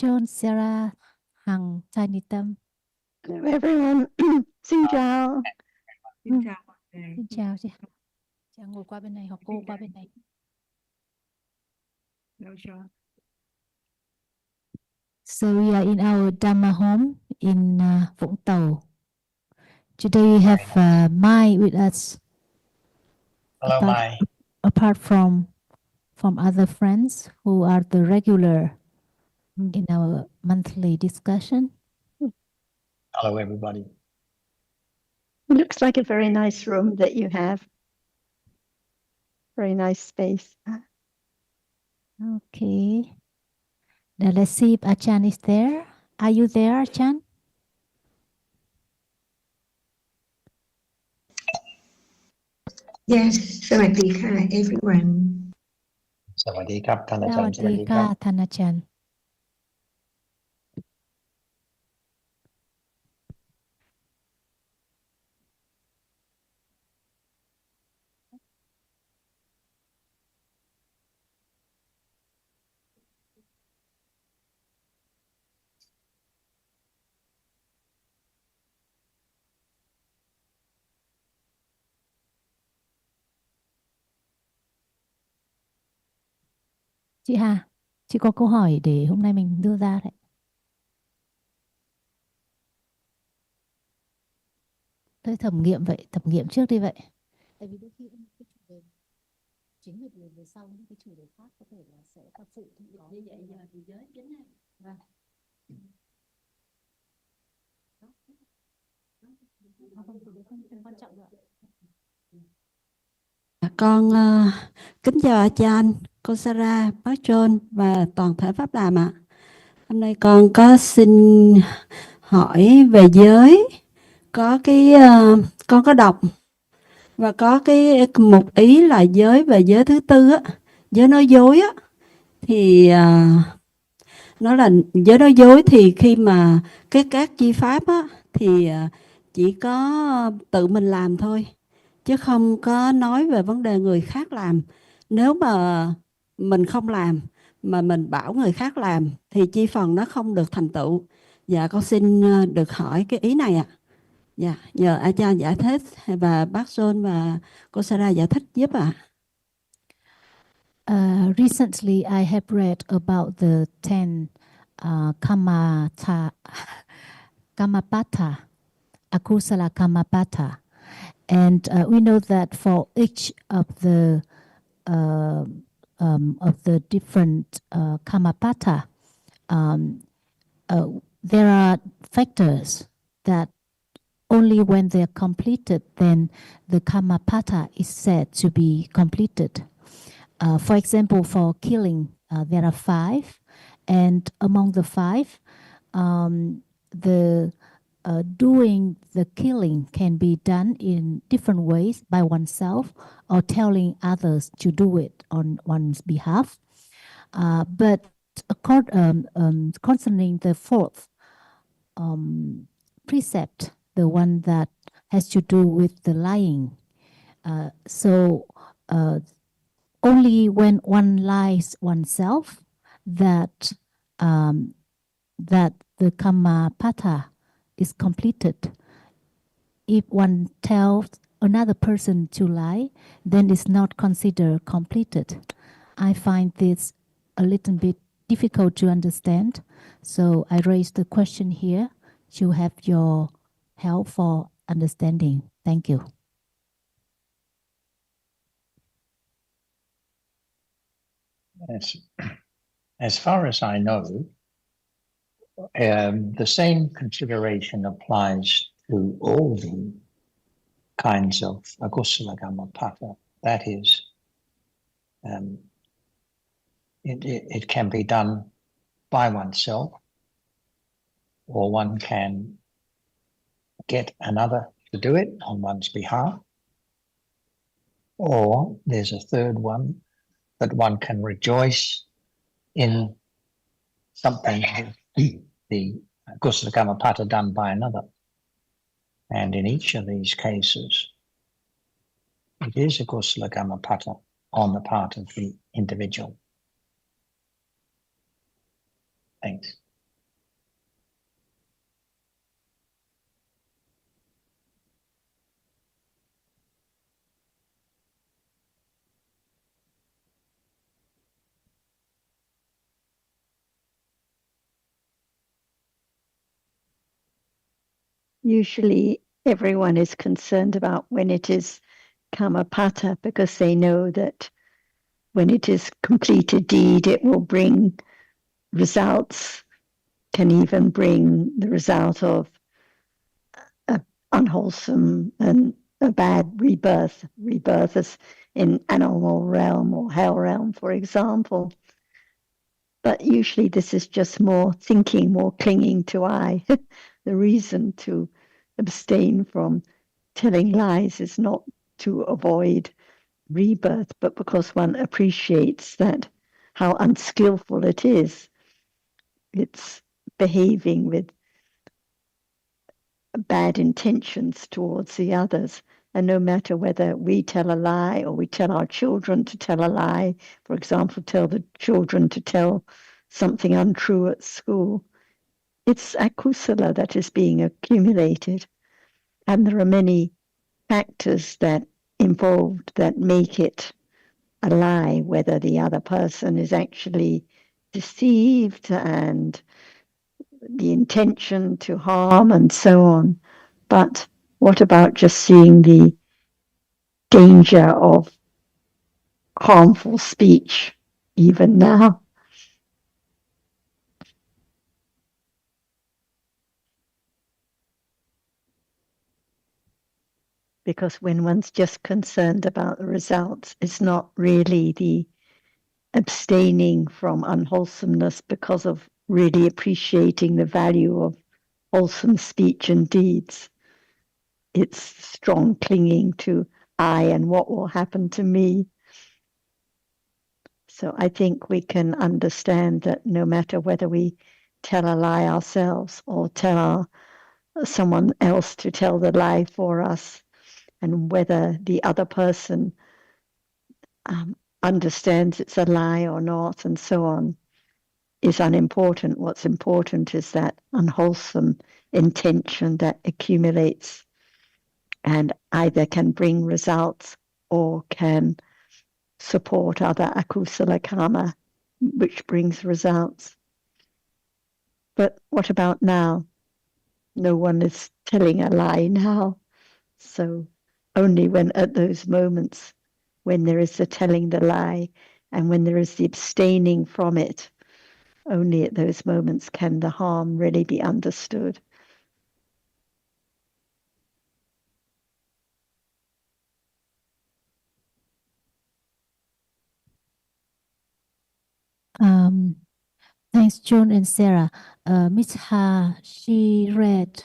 John, Sarah, Hằng, Tiny Tâm. Hello everyone. Xin chào. Xin chào mọi người. Xin chào chị. Chào, ngồi qua bên này hoặc cô qua bên này. Đâu cho. So we are in our Dhamma home in Vũng Tàu. Today we have Mai with us. Hello, Mai. Apart from other friends who are the regular in our monthly discussion. Hello, everybody. It looks like a very nice room that you have. Very nice space. Okay. Now let's see if Achan is there. Are you there, Achan? Yes, Sawadee everyone. สวัสดีครับท่านอาจารย์ สวัสดีครับ ท่านอาจารย์ Chị Hà, chị có câu hỏi để hôm nay mình đưa ra đấy. Tôi thẩm nghiệm vậy, thẩm nghiệm trước đi vậy. Tại vì đôi khi cái chủ đề chính về sau những cái chủ đề khác có thể là sẽ có phụ như vậy giờ thì giới chính này. Vâng. Không quan trọng nữa. Con kính chào Achan, cô Sarah, bác John và toàn thể Pháp Đàm ạ. Hôm nay con có xin hỏi về giới. Có cái con có đọc và có cái một ý là giới về giới thứ tư á, giới nói dối á, thì nó là giới nói dối thì khi mà các chi pháp á thì chỉ có tự mình làm thôi, chứ không có nói về vấn đề người khác làm. Nếu mà mình không làm mà mình bảo người khác làm thì chi phần nó không được thành tựu. Dạ con xin được hỏi cái ý này ạ. Dạ, nhờ Achan giải thích và bác John và cô Sarah giải thích giúp ạ. Recently I have read about the 10 Kamapata, Akusala Kamapata. And we know that for each of the different Kamapata, there are factors that only when they are completed, then the Kamapata is said to be completed. For example, for killing, there are 5, and among the 5, doing the killing can be done in different ways by oneself or telling others to do it on one's behalf. But concerning the 4th precept, the one that has to do with the lying, only when one lies oneself that the Kamapata is completed. If one tells another person to lie, then it's not considered completed. I find this a little bit difficult to understand, so I raised the question here to have your help for understanding. Thank you. As far as I know, the same consideration applies to all the kinds of akusala kamapata. That is, it can be done by oneself, or one can get another to do it on one's behalf, or there's a third one, that one can rejoice in something, the akusala kamapata done by another. And in each of these cases, it is a akusala kamapata on the part of the individual. Thanks. usually everyone is concerned about when it is kamapata, because they know that when it is completed deed, it will bring results, can even bring the result of a unwholesome and a bad rebirth as in animal realm or hell realm, for example. But usually this is just more thinking, more clinging to I. The reason to abstain from telling lies is not to avoid rebirth, but because one appreciates that how unskillful it is. It's behaving with bad intentions towards the others. And no matter whether we tell a lie or we tell our children to tell a lie, for example, tell the children to tell something untrue at school, it's akusala that is being accumulated. And there are many factors that involved that make it a lie, whether the other person is actually deceived and the intention to harm and so on. But what about just seeing the danger of harmful speech even now? Because when one's just concerned about the results, it's not really the abstaining from unwholesomeness because of really appreciating the value of wholesome speech and deeds. It's strong clinging to I and what will happen to me. So I think we can understand that no matter whether we tell a lie ourselves or tell someone else to tell the lie for us, and whether the other person understands it's a lie or not, and so on, is unimportant. What's important is that unwholesome intention that accumulates and either can bring results or can support other akusala karma, which brings results. But what about now? No one is telling a lie now. So only when at those moments when there is the telling the lie and when there is the abstaining from it, only at those moments can the harm really be understood. Thanks, John and Sarah. Miss Ha, she read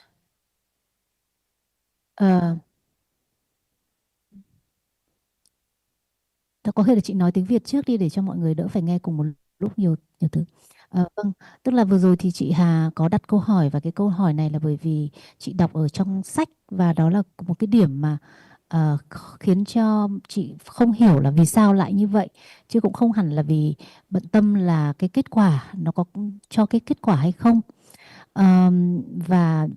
có thể là chị nói tiếng Việt trước đi để cho mọi người đỡ phải nghe cùng một lúc nhiều nhiều thứ. Vâng, tức là vừa rồi thì chị Hà có đặt câu hỏi và cái câu hỏi này là bởi vì chị đọc ở trong sách và đó là một cái điểm mà khiến cho chị không hiểu là vì sao lại như vậy, chứ cũng không hẳn là vì bận tâm là cái kết quả nó có cho cái kết quả hay không. Và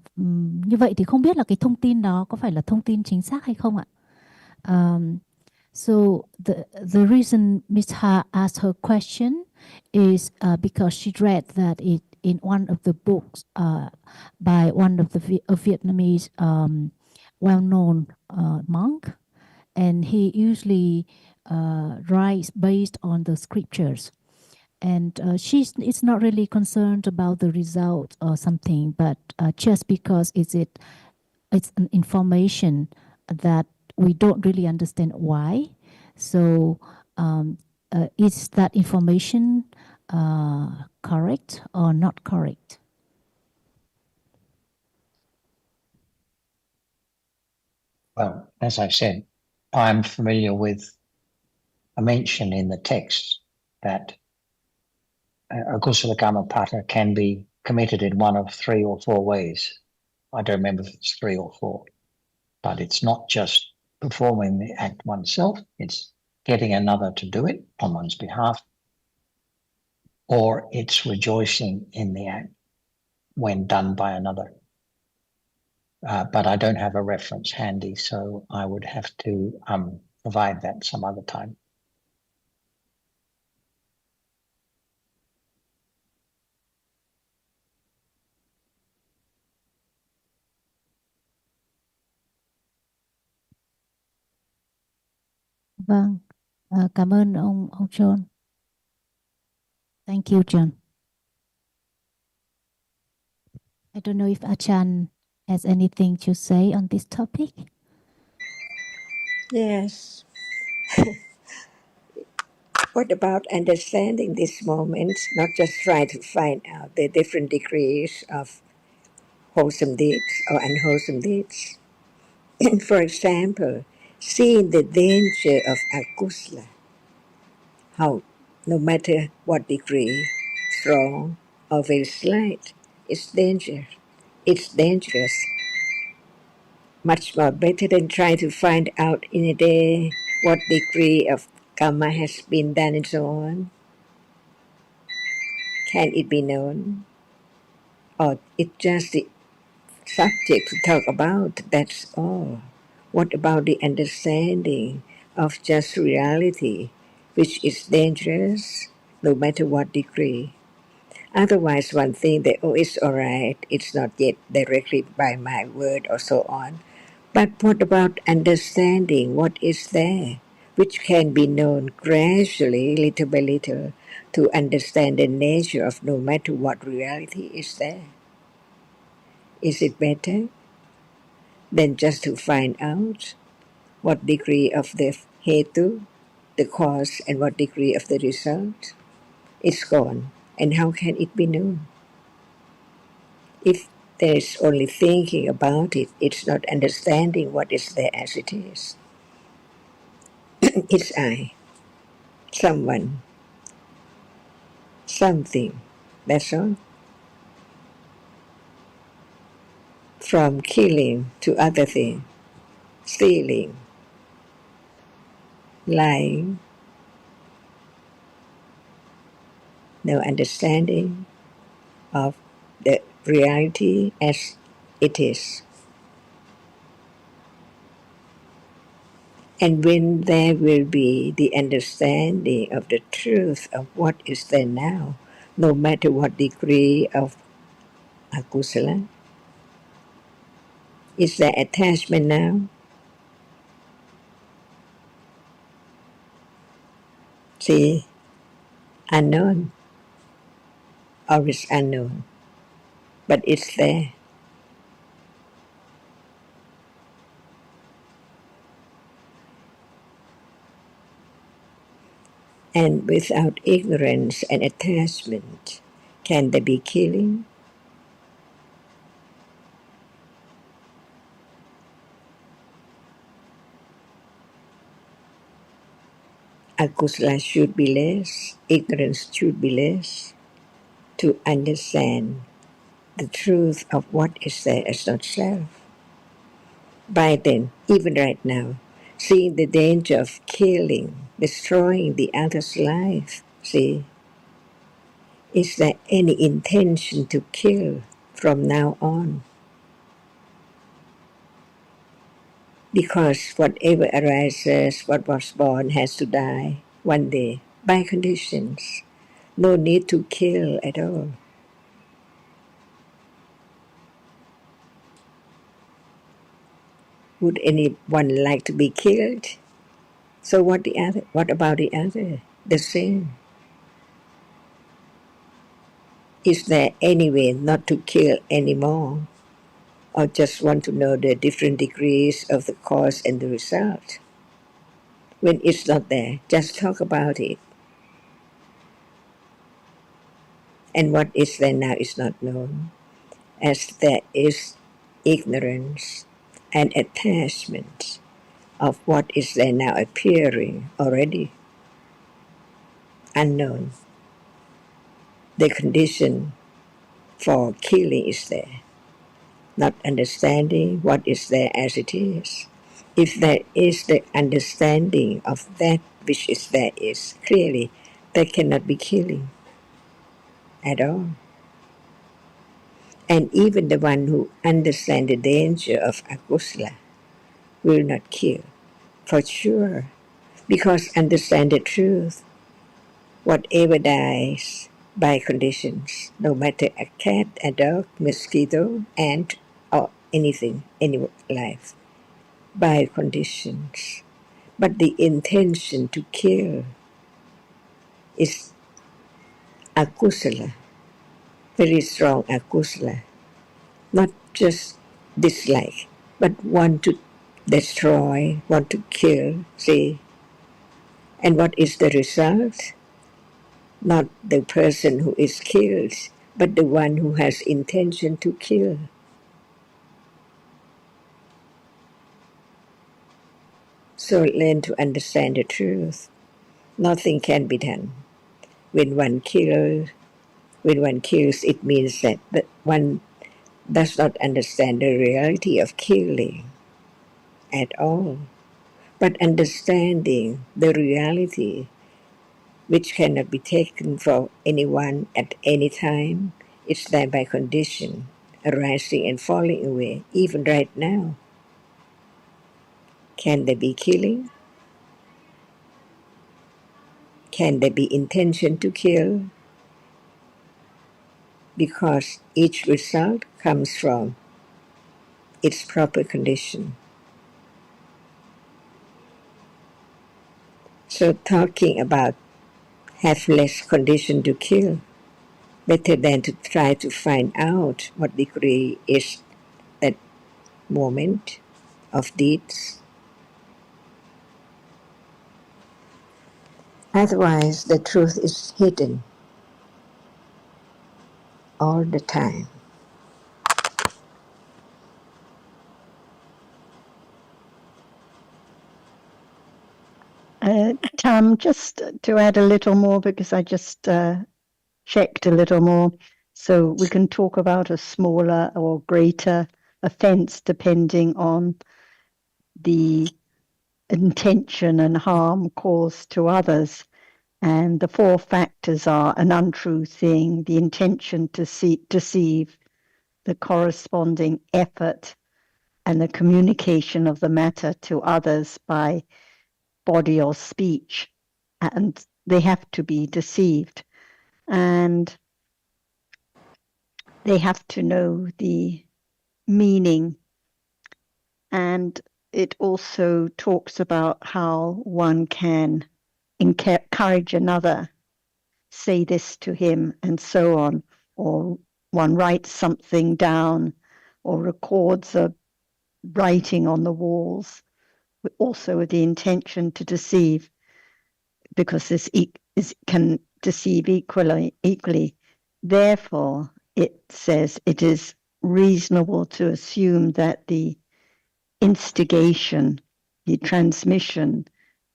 như vậy thì không biết là cái thông tin đó có phải là thông tin chính xác hay không ạ? So the reason Ms. Ha asked her question is because she read that it in one of the books by one of the Vietnamese well-known monk, and he usually writes based on the scriptures. And it's not really concerned about the result or something, but just because it's an information that we don't really understand why. So is that information correct or not correct? Well, as I said, I'm familiar with a mention in the text that a kusala karma pata can be committed in one of 3 or 4 ways. I don't remember if it's 3 or 4, but it's not just performing the act oneself, it's getting another to do it on one's behalf, or it's rejoicing in the act when done by another. But I don't have a reference handy, so I would have to provide that some other time. Vâng, cảm ơn ông John. Thank you, John. I don't know if Achan has anything to say on this topic. Yes. What about understanding this moment, not just try to find out the different degrees of wholesome deeds or unwholesome deeds? For example, seeing the danger of akusala, how no matter what degree, strong or very slight, it's dangerous. Much more better than trying to find out in a day what degree of karma has been done and so on. Can it be known? Or it's just the subject to talk about, that's all. What about the understanding of just reality, which is dangerous no matter what degree? Otherwise, one thing that, oh, it's all right, it's not yet directly by my word or so on. But what about understanding what is there, which can be known gradually, little by little, to understand the nature of no matter what reality is there? Is it better than just to find out what degree of the hetu, the cause, and what degree of the result? It's gone. And how can it be known? If there's only thinking about it, it's not understanding what is there as it is. It's I, someone, something. That's all. From killing to other thing, stealing, lying, no understanding of the reality as it is. And when there will be the understanding of the truth of what is there now, no matter what degree of akusala, is there attachment now? See, unknown or is unknown, but it's there. And without ignorance and attachment, can there be killing? Akusala should be less, ignorance should be less, to understand the truth of what is there as not self. By then, even right now, seeing the danger of killing, destroying the other's life, see, is there any intention to kill from now on? Because whatever arises, what was born has to die one day by conditions. No need to kill at all. Would anyone like to be killed? So what about the other? The same. Is there any way not to kill anymore? Or just want to know the different degrees of the cause and the result? When it's not there, just talk about it. And what is there now is not known, as there is ignorance and attachment of what is there now appearing already unknown. The condition for killing is there, not understanding what is there as it is. If there is the understanding of that which is there is, clearly there cannot be killing at all. And even the one who understands the danger of akusala will not kill, for sure, because understand the truth, whatever dies by conditions, no matter a cat, a dog, mosquito, ant, or anything, any life, by conditions. but the intention to kill is akusala, very strong akusala, not just dislike, but want to destroy, want to kill, see. And what is the result? Not the person who is killed, but the one who has intention to kill. So learn to understand the truth. Nothing can be done. When one kills, it means that one does not understand the reality of killing at all. But understanding the reality, which cannot be taken for anyone at any time, is there by condition, arising and falling away, even right now. Can there be killing? Can there be intention to kill? Because each result comes from its proper condition. So talking about have less condition to kill, better than to try to find out what degree is that moment of deeds. Otherwise, the truth is hidden all the time. Tam, just to add a little more, because I just checked a little more, so we can talk about a smaller or greater offence depending on the intention and harm caused to others. And the four factors are an untrue thing, the intention to deceive, the corresponding effort, and the communication of the matter to others by body or speech. And they have to be deceived. And they have to know the meaning. And it also talks about how one can encourage another, say this to him, and so on. Or one writes something down or records a writing on the walls, also with the intention to deceive, because this can deceive equally. Therefore, it says it is reasonable to assume that the instigation, the transmission,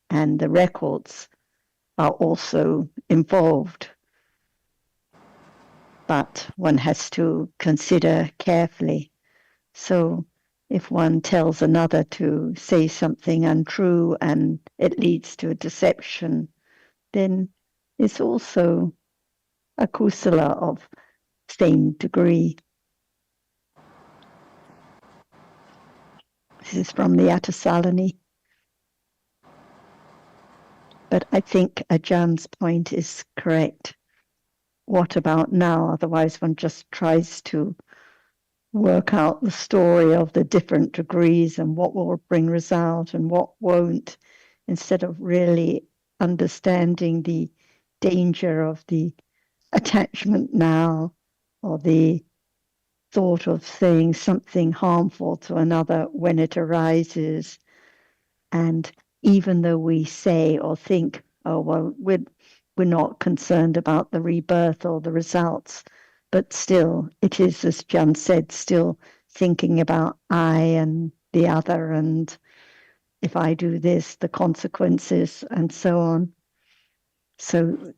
and the records are also involved. But one has to consider carefully. So if one tells another to say something untrue and it leads to a deception, then it's also a kusala of same degree. This is from the Atasalani. But I think Ajahn point is correct. What about now? Otherwise one just tries to work out the story of the different degrees and what will bring result and what won't, instead of really understanding the danger of the attachment now, or the thought of saying something harmful to another when it arises. And even though we say or think, oh, well, we're not concerned about the rebirth or the results, but still, it is, as John said, still thinking about I and the other, and if I do this, the consequences, and so on. So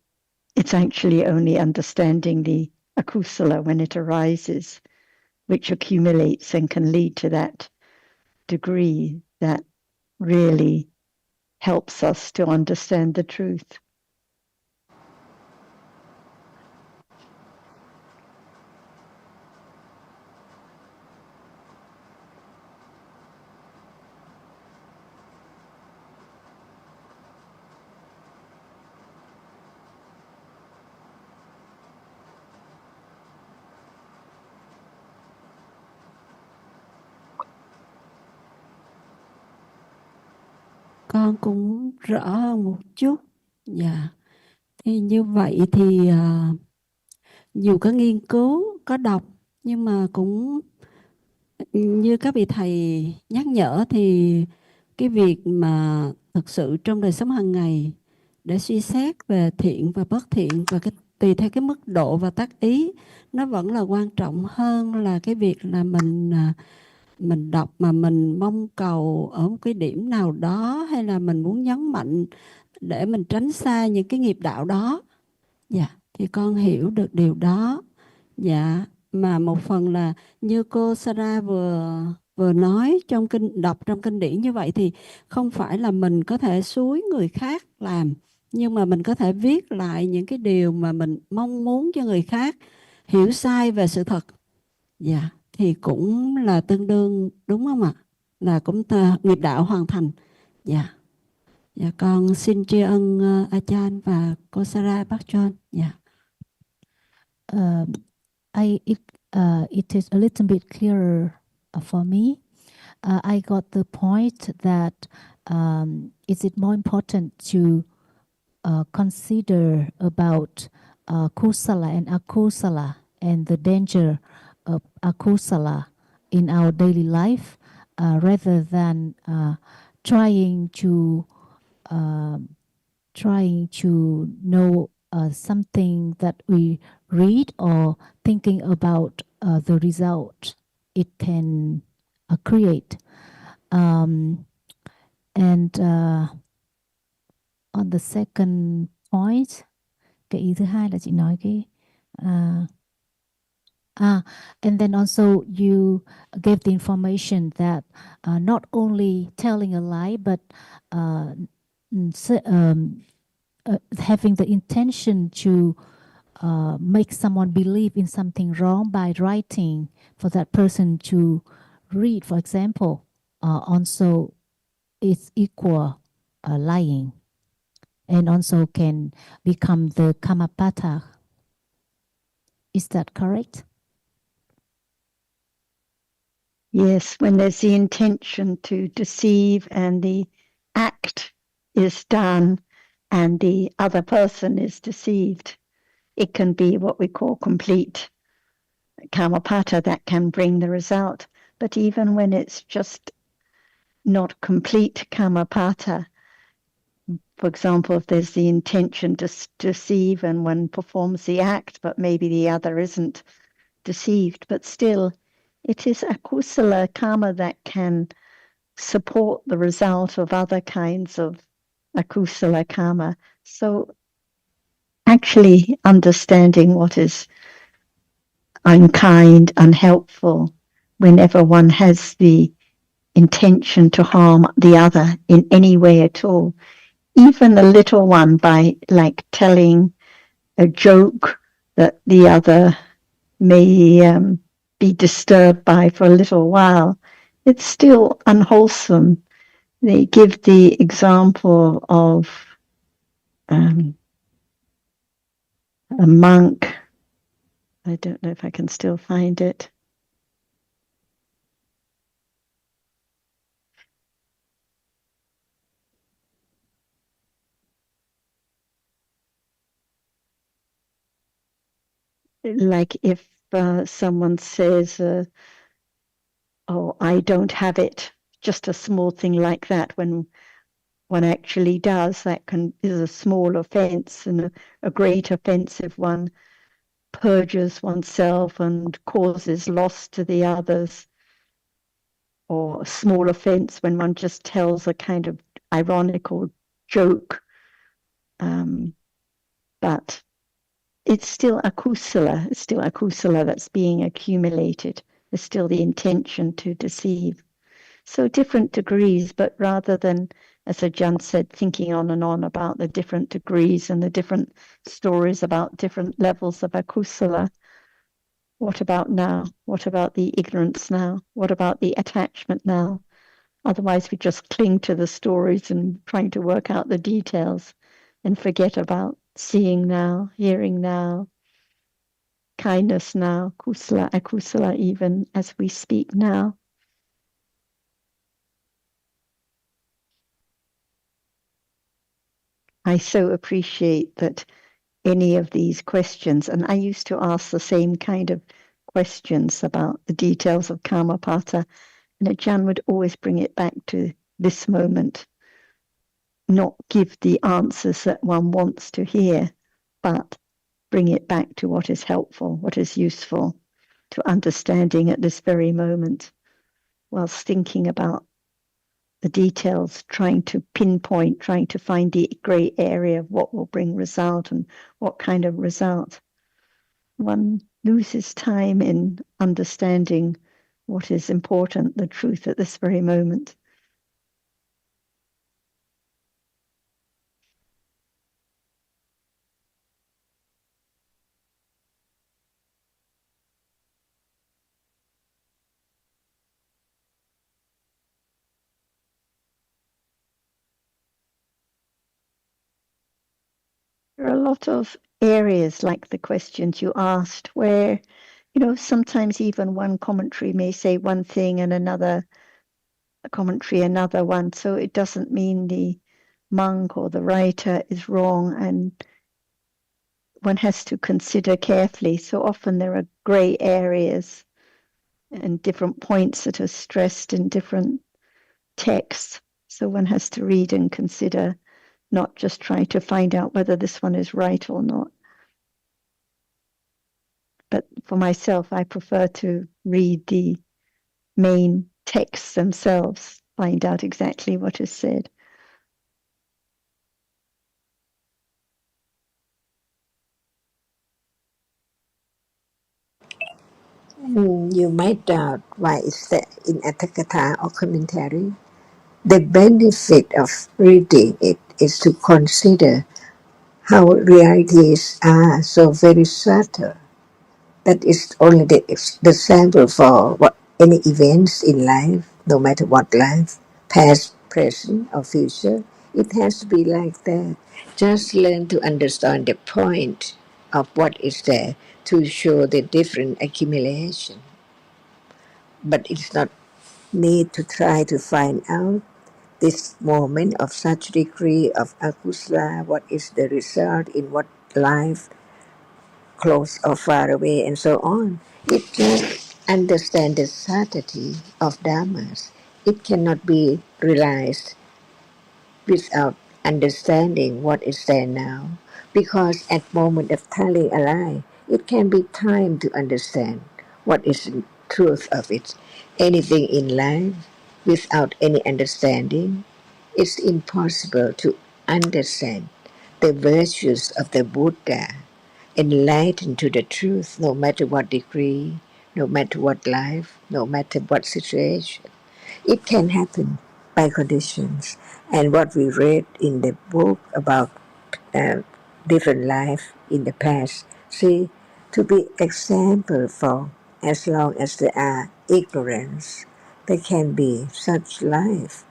it's actually only understanding the akusala when it arises, which accumulates and can lead to that degree, that really helps us to understand the truth. con cũng rõ hơn một chút. Dạ. Thì như vậy thì dù có nghiên cứu, có đọc, nhưng mà cũng như các vị thầy nhắc nhở thì cái việc mà thực sự trong đời sống hàng ngày để suy xét về thiện và bất thiện và tùy theo cái mức độ và tác ý, nó vẫn là quan trọng hơn là cái việc là mình đọc mà mình mong cầu ở một cái điểm nào đó, hay là mình muốn nhấn mạnh để mình tránh xa những cái nghiệp đạo đó. Dạ, thì con hiểu được điều đó. Dạ, mà một phần là như cô Sarah vừa nói trong đọc trong kinh điển như vậy, thì không phải là mình có thể xúi người khác làm, nhưng mà mình có thể viết lại những cái điều mà mình mong muốn cho người khác hiểu sai về sự thật. Dạ, thì cũng là tương đương, đúng không ạ? Là cũng nghiệp đạo hoàn thành. Dạ. Dạ, con xin tri ân Achan và cô Sarah, bác John. Dạ. Uh, it is a little bit clearer for me. I got the point that is it more important to consider about kusala and akusala and the danger of akusala in our daily life, rather than trying to know something that we read, or thinking about the result it can create. And on the second point, cái ý thứ hai là chị nói cái and then also you gave the information that not only telling a lie, but having the intention to make someone believe in something wrong by writing for that person to read, for example, also is equal lying, and also can become the kamapata. Is that correct? Yes, when there's the intention to deceive and the act is done and the other person is deceived, it can be what we call complete kamapata that can bring the result. But even when it's just not complete kamapata, for example, if there's the intention to deceive and one performs the act, but maybe the other isn't deceived, but still it is akusala karma that can support the result of other kinds of akusala karma. So actually understanding what is unkind, unhelpful, whenever one has the intention to harm the other in any way at all, even a little one, by like telling a joke that the other may be disturbed by for a little while, it's still unwholesome. They give the example of a monk. I don't know if I can still find it. Like if someone says, oh, I don't have it, just a small thing like that, when one actually does, that is a small offense, and a great offense if one purges oneself and causes loss to the others, or a small offense when one just tells a kind of ironical joke. But it's still akusala. It's still akusala that's being accumulated. There's still the intention to deceive. So different degrees, but rather than, as Ajahn said, thinking on and on about the different degrees and the different stories about different levels of akusala, what about now? What about the ignorance now? What about the attachment now? Otherwise, we just cling to the stories and trying to work out the details and forget about seeing now, hearing now, kindness now, kusala, akusala, even as we speak now. I so appreciate that any of these questions, and I used to ask the same kind of questions about the details of Karmapata, and Ajahn would always bring it back to this moment, not give the answers that one wants to hear, but bring it back to what is helpful, what is useful, to understanding at this very moment, whilst thinking about the details, trying to pinpoint, trying to find the grey area of what will bring result and what kind of result. One loses time in understanding what is important, the truth at this very moment. There are a lot of areas like the questions you asked where, sometimes even one commentary may say one thing and another commentary another one. So it doesn't mean the monk or the writer is wrong, and one has to consider carefully. So often there are grey areas and different points that are stressed in different texts. So one has to read and consider, not just try to find out whether this one is right or not. But for myself, I prefer to read the main texts themselves, find out exactly what is said. You might doubt why is that in Atthakatha or commentary. The benefit of reading it is to consider how realities are so very subtle. That is only the sample for what any events in life, no matter what life, past, present, or future. It has to be like that. Just learn to understand the point of what is there to show the different accumulation. But it's not need to try to find out this moment of such degree of akusala, what is the result in what life, close or far away, and so on. It just understand the subtlety of dhammas. It cannot be realized without understanding what is there now. Because at moment of telling a lie, it can be time to understand what is the truth of it. Anything in life without any understanding, it's impossible to understand the virtues of the Buddha, enlightened to the truth, no matter what degree, no matter what life, no matter what situation. It can happen by conditions. And what we read in the book about uh, different life in the past, see, to be example for as long as there are ignorance, there can be such life,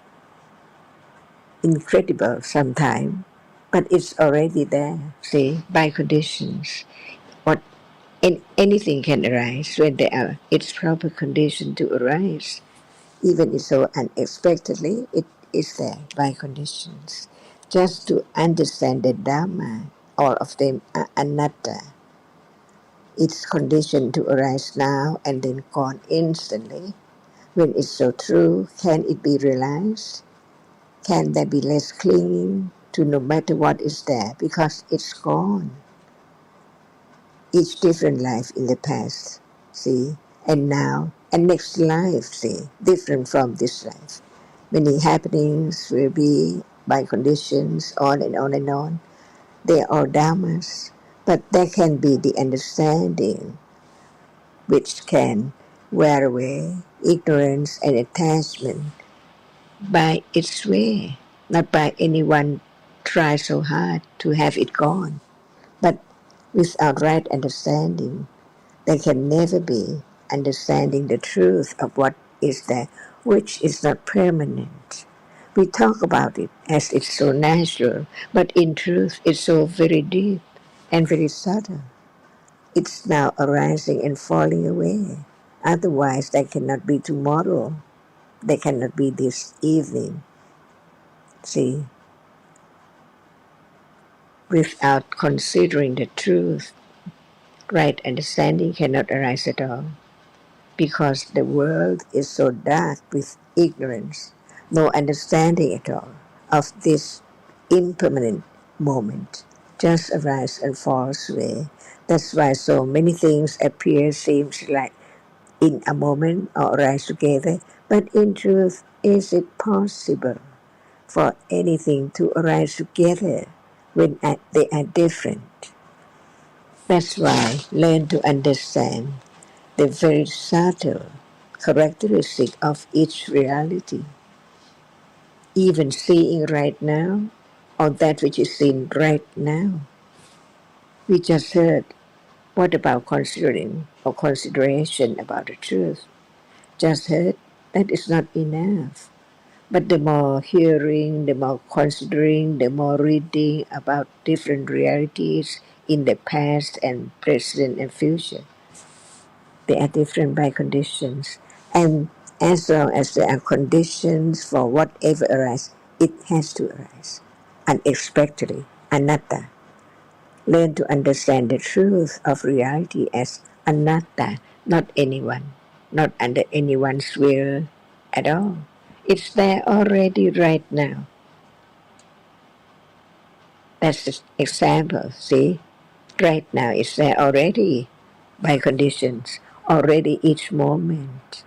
incredible sometimes, but it's already there, see, by conditions. What anything can arise when there are its proper condition to arise. Even if so unexpectedly, it is there by conditions. Just to understand the Dhamma, all of them are anatta. It's conditioned to arise now and then gone instantly. When it's so true, can it be realized? Can there be less clinging to no matter what is there because it's gone? Each different life in the past, see, and now, and next life, see, different from this life. Many happenings will be by conditions, on and on and on. They are all dhammas, but there can be the understanding which can wear away ignorance and attachment by its way, not by anyone try so hard to have it gone, but without right understanding. There can never be understanding the truth of what is there, which is not permanent. We talk about it as it's so natural, but in truth, it's so very deep and very subtle. It's now arising and falling away. Otherwise, there cannot be tomorrow. There cannot be this evening. See, Without considering the truth, right understanding cannot arise at all, because the world is so dark with ignorance, no understanding at all of this impermanent moment, just arise and falls away. That's why so many things appear, seems like in a moment or arise together, but in truth, is it possible for anything to arise together when they are different? That's why learn to understand the very subtle characteristic of each reality. Even seeing right now, or that which is seen right now. We just heard, what about considering or consideration about the truth? Just heard, that is not enough. But the more hearing, the more considering, the more reading about different realities in the past and present and future. They are different by conditions. And as long as there are conditions for whatever arises, it has to arise unexpectedly, anatta. Learn to understand the truth of reality as anatta, not anyone, not under anyone's will at all. It's there already right now. That's the example, see? Right now it's there already by conditions, already each moment.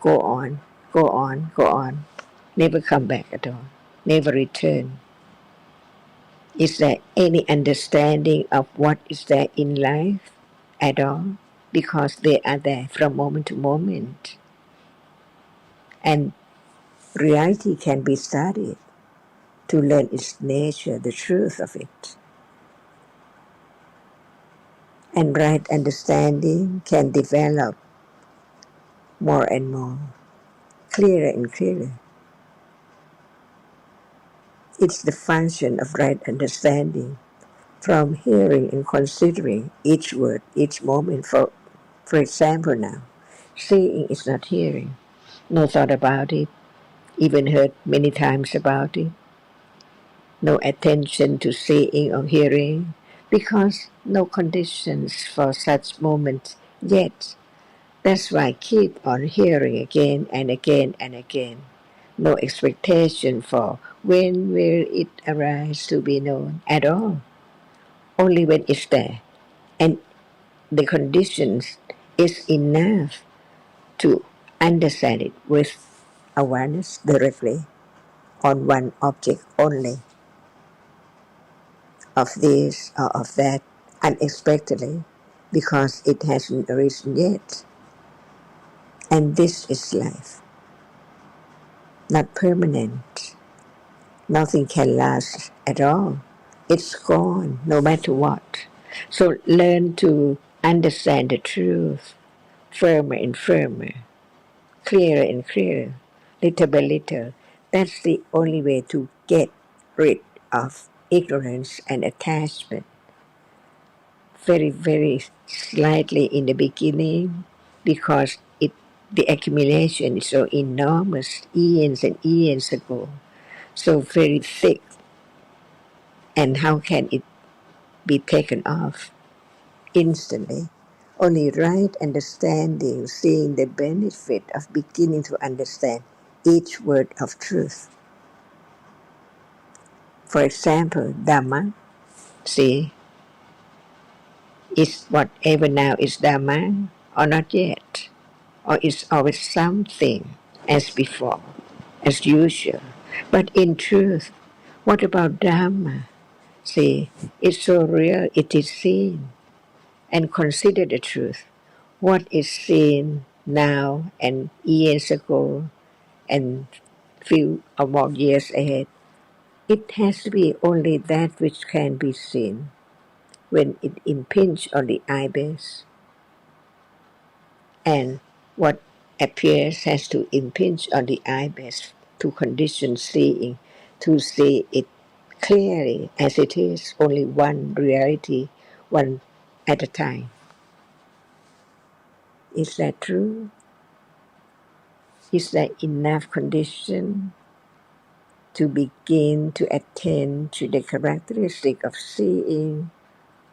Go on, go on, go on. Never come back at all. Never return. Is there any understanding of what is there in life at all? Because they are there from moment to moment. And reality can be studied to learn its nature, the truth of it. And right understanding can develop more and more, clearer and clearer. It's the function of right understanding from hearing and considering each word, each moment. For example now, seeing is not hearing, no thought about it, even heard many times about it, no attention to seeing or hearing, because no conditions for such moments yet. That's why keep on hearing again and again and again. No expectation for when will it arise to be known at all. Only when it's there. And the conditions is enough to understand it with awareness directly on one object only, of this or of that, unexpectedly, because it hasn't arisen yet. And this is life, not permanent. Nothing can last at all. It's gone no matter what. So learn to understand the truth firmer and firmer, clearer and clearer, little by little. That's the only way to get rid of ignorance and attachment. Very, very slightly in the beginning, because the accumulation is so enormous, eons and eons ago, so very thick. And how can it be taken off instantly? Only right understanding, seeing the benefit of beginning to understand each word of truth. For example, Dhamma, see, is whatever now is Dhamma or not yet, or is always something as before, as usual. But in truth, what about Dhamma? See, it's so real, it is seen. And consider the truth. What is seen now and years ago and few or more years ahead, it has to be only that which can be seen when it impinges on the eye base. And what appears has to impinge on the eye base to condition seeing, to see it clearly as it is, only one reality, one at a time. Is that true? Is there enough condition to begin to attend to the characteristic of seeing,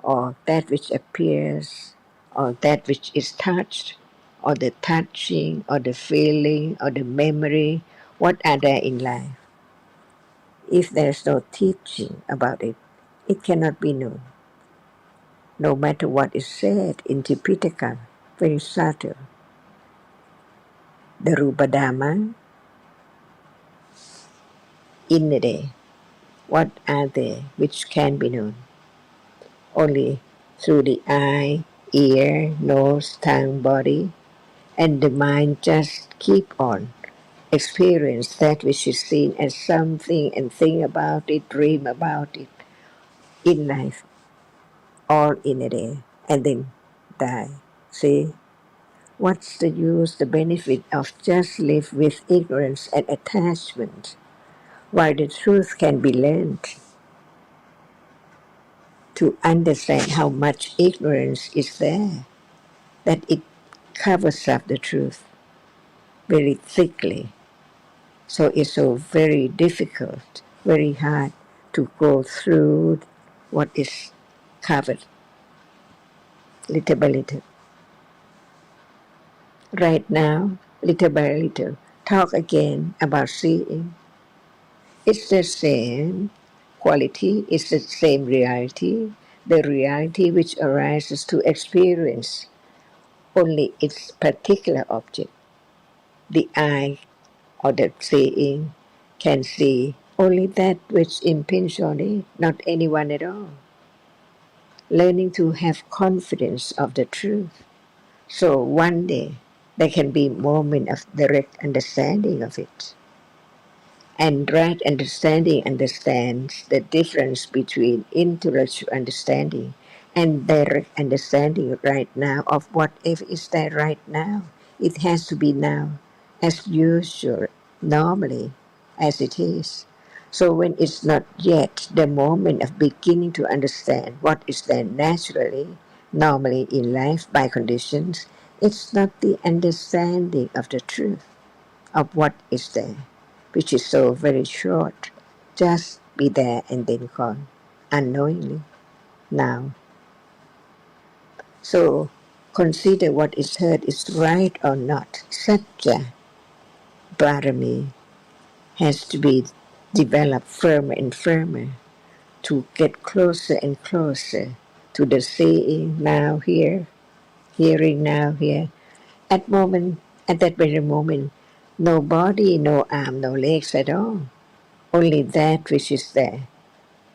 or that which appears, or that which is touched, or the touching, or the feeling, or the memory. What are there in life? If there's no teaching about it, it cannot be known. No matter what is said in Tipitaka, very subtle. The Rupa-Dhamma, in the day, what are they which can be known? Only through the eye, ear, nose, tongue, body, and the mind just keep on experience that which is seen as something and think about it, dream about it in life, all in a day, and then die. See, what's the use, the benefit of just live with ignorance and attachment, while the truth can be learned to understand how much ignorance is there, that it covers up the truth very thickly. So it's so very difficult, very hard to go through what is covered little by little. Right now, little by little, talk again about seeing. It's the same quality, it's the same reality, the reality which arises to experience only its particular object. The eye or the seeing can see only that which impinges on it, not anyone at all. Learning to have confidence of the truth. So one day there can be a moment of direct understanding of it. And right understanding understands the difference between intellectual understanding and direct understanding right now of whatever is there right now. It has to be now, as usual, normally, as it is. So when it's not yet the moment of beginning to understand what is there naturally, normally in life by conditions, it's not the understanding of the truth of what is there, which is so very short. Just be there and then gone, unknowingly, now. So consider what is heard is right or not. Satya Bharami has to be developed firmer and firmer to get closer and closer to the seeing now here, hearing now here. At that very moment, no body, no arm, no legs at all. Only that which is there.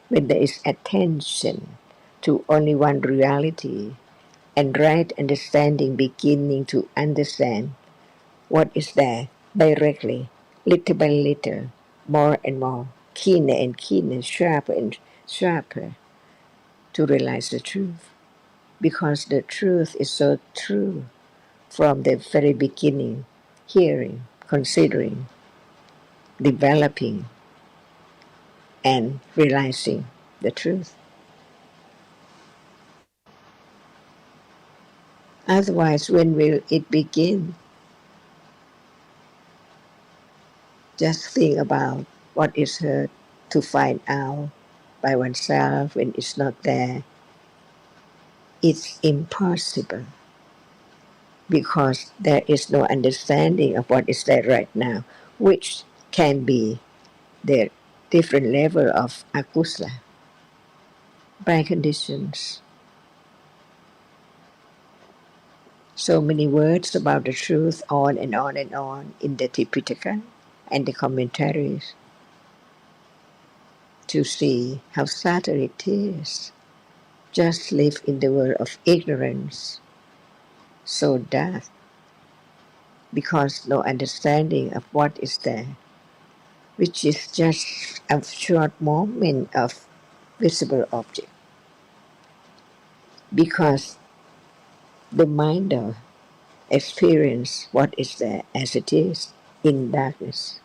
When there is attention to only one reality and right understanding beginning to understand what is there directly, little by little, more and more, keener and keener, sharper and sharper, to realize the truth. Because the truth is so true from the very beginning, hearing, considering, developing, and realizing the truth. Otherwise, when will it begin? Just think about what is heard to find out by oneself when it's not there. It's impossible because there is no understanding of what is there right now, which can be the different level of akusla by conditions. So many words about the truth on and on and on in the Tipitaka and the commentaries to see how subtle it is. Just live in the world of ignorance, so dark, because no understanding of what is there, which is just a short moment of visible object. Because the mind experience what is there as it is in darkness.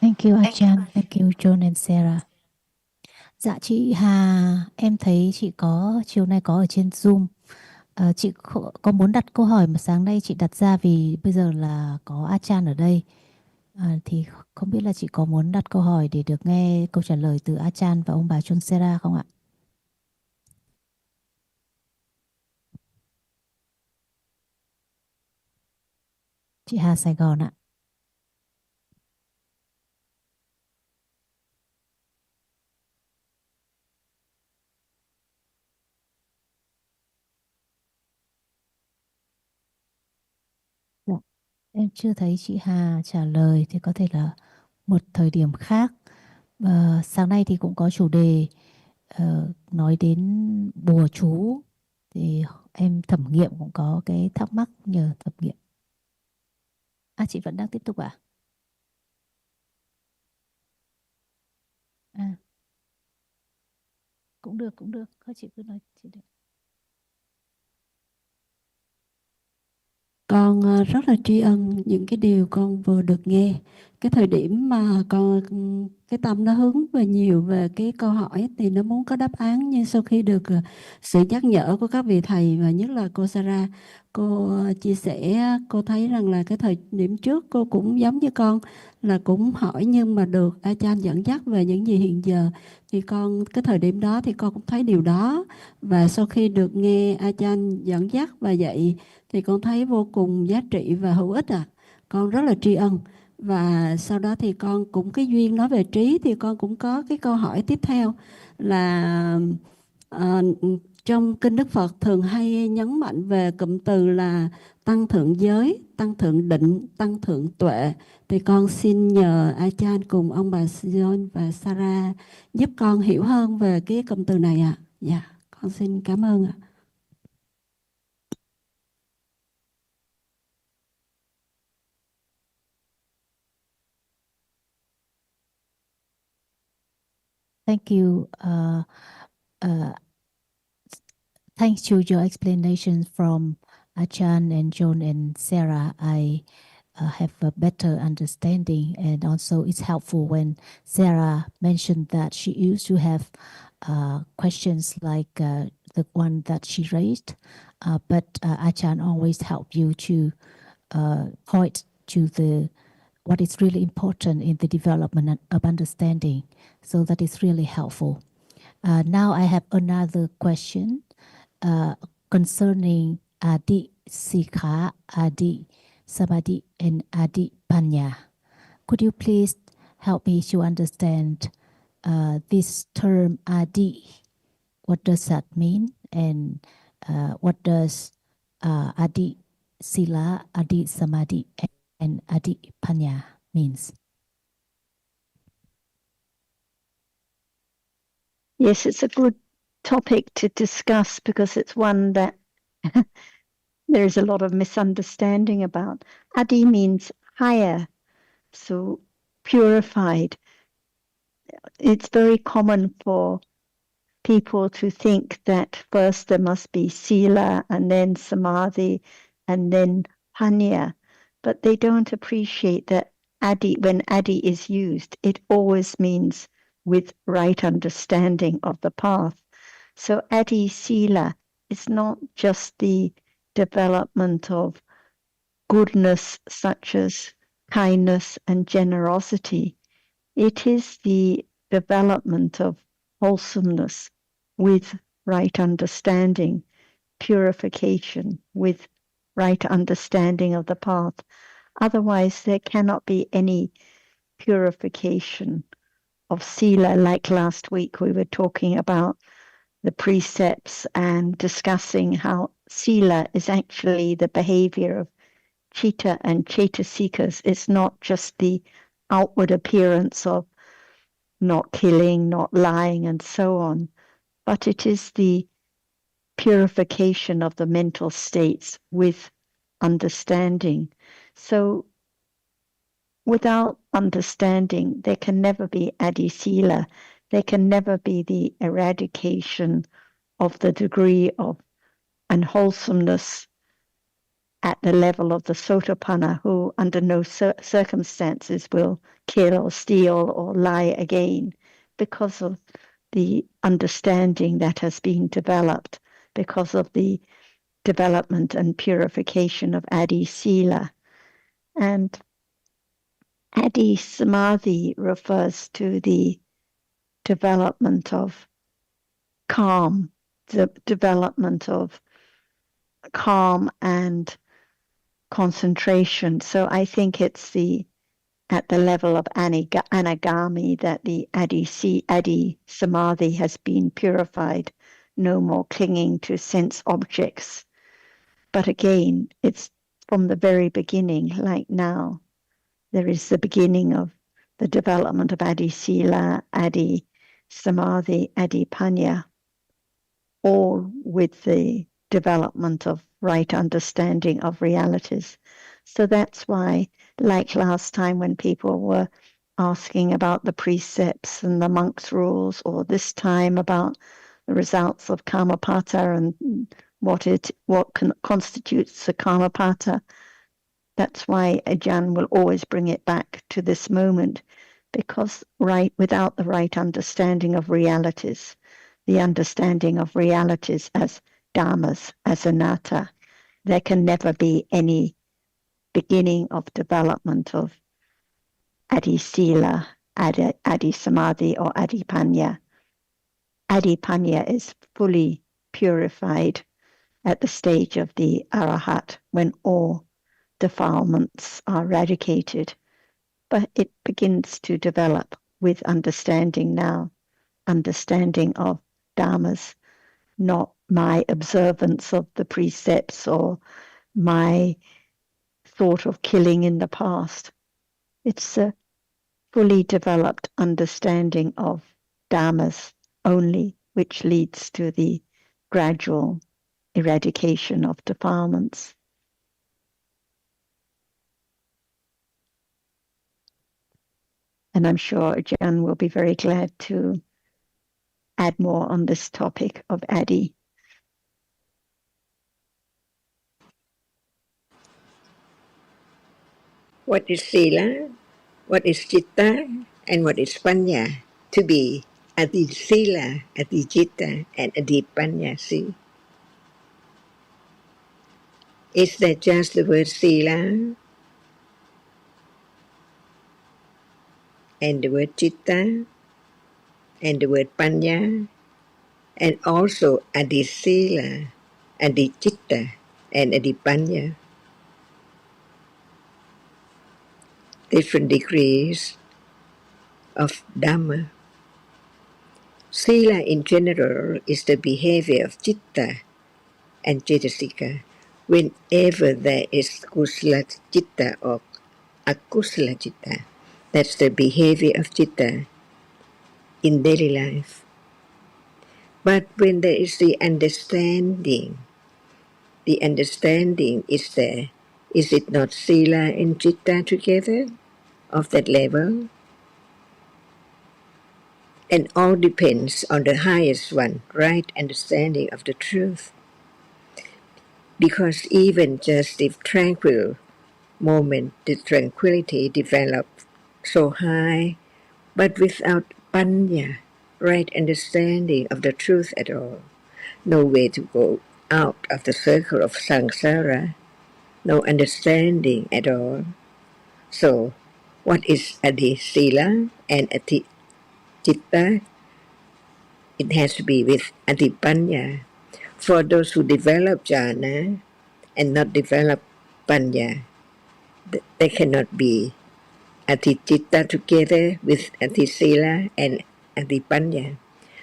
Thank you, Ajahn. Thank you, John and Sarah. Dạ chị Hà, em thấy chị có chiều nay có ở trên Zoom. Chị có muốn đặt câu hỏi mà sáng nay chị đặt ra vì bây giờ là có A Chan ở đây. Thì không biết là chị có muốn đặt câu hỏi để được nghe câu trả lời từ A Chan và ông bà Chonsera không ạ? Chị Hà Sài Gòn ạ. Dạ. Em chưa thấy chị Hà trả lời thì có thể là một thời điểm khác. Sáng nay thì cũng có chủ đề nói đến bùa chú thì em thẩm nghiệm cũng có cái thắc mắc nhờ thẩm nghiệm. Chị vẫn đang tiếp tục ạ? À, cũng được, cũng được. Thôi chị cứ nói chị được. Con rất là tri ân những cái điều con vừa được nghe. Cái thời điểm mà con cái tâm nó hướng về nhiều về cái câu hỏi thì nó muốn có đáp án, nhưng sau khi được sự nhắc nhở của các vị thầy và nhất là cô Sarah, cô chia sẻ, cô thấy rằng là cái thời điểm trước cô cũng giống như con là cũng hỏi, nhưng mà được A Chan dẫn dắt về những gì hiện giờ thì con cái thời điểm đó thì con cũng thấy điều đó, và sau khi được nghe A Chan dẫn dắt và dạy thì con thấy vô cùng giá trị và hữu ích con rất là tri ân. Và sau đó thì con cũng cái duyên nói về trí thì con cũng có cái câu hỏi tiếp theo là ờ, trong kinh Đức Phật thường hay nhấn mạnh về cụm từ là tăng thượng giới, tăng thượng định, tăng thượng tuệ, thì con xin nhờ A Chan cùng ông bà John và Sarah giúp con hiểu hơn về cái cụm từ này ạ. Dạ, con xin cảm ơn ạ. Thank you. Uh, Thanks to your explanation from Achan and John and Sarah, I have a better understanding, and also it's helpful when Sarah mentioned that she used to have questions like the one that she raised, but Achan always help you to point to the what is really important in the development of understanding. So that is really helpful. Now I have another question concerning Adi Sikha, Adi Samadhi, and Adi Panya. Could you please help me to understand this term Adi? What does that mean? And what does Adi Sila, Adi Samadhi, and Adi Panya means? Yes, it's a good topic to discuss because it's one that there's a lot of misunderstanding about. Adi means higher, so purified. It's very common for people to think that first there must be sila and then samadhi and then panya, but they don't appreciate that adi, when adi is used, it always means with right understanding of the path. So adi sila is not just the development of goodness such as kindness and generosity. It is the development of wholesomeness with right understanding, purification with right understanding of the path. Otherwise, there cannot be any purification of sila. Like last week, we were talking about the precepts and discussing how sila is actually the behavior of chitta and cetasikas. It's not just the outward appearance of not killing, not lying, and so on, but it is the purification of the mental states with understanding. So without understanding, there can never be adisila. There can never be the eradication of the degree of unwholesomeness at the level of the Sotapanna, who under no circumstances will kill or steal or lie again because of the understanding that has been developed because of the development and purification of Adi Sila. And Adi Samadhi refers to the development of calm, the development of calm and concentration. So I think it's at the level of anagami that the Adi Samadhi has been purified, no more clinging to sense objects. But again, it's from the very beginning, like now. There is the beginning of the development of Adi Sila, Adi Samadhi, Adi Panya, all with the development of right understanding of realities. So that's why, like last time when people were asking about the precepts and the monks' rules, or this time about the results of Karmapata and what constitutes a Karmapata, that's why Ajahn will always bring it back to this moment, because without the right understanding of realities, the understanding of realities as dhammas, as anatta, there can never be any beginning of development of Adi Sila, Adi Samadhi, or Adi Panya. Adi Panya is fully purified at the stage of the Arahat, when all defilements are eradicated. But it begins to develop with understanding now, understanding of dhammas, not my observance of the precepts or my thought of killing in the past. It's a fully developed understanding of dhammas only, which leads to the gradual eradication of defilements. And I'm sure Ajahn will be very glad to add more on this topic of Adi. What is Sila? What is Chitta? And what is Panya? To be Adi Sila, Adi Chitta, and Adi Panya, see? Is that just the word Sila and the word Chitta and the word Panya and also Adi Sila, Adi Chitta, and Adi Panya? Different degrees of Dhamma. Sila in general is the behavior of Chitta and Cetasika whenever there is Kusala Chitta or Akusala Chitta. That's the behavior of Chitta in daily life. But when there is the understanding is there. Is it not Sila and Chitta together of that level? And all depends on the highest one, right understanding of the truth. Because even just the tranquil moment, the tranquility developed so high, but without panya, right understanding of the truth at all, no way to go out of the circle of samsara, no understanding at all. So, what is Adi Sila and Adi Chitta? It has to be with Adi Panya. For those who develop jhana and not develop panya, they cannot be Ati-citta together with Ati-sila and Ati-panya.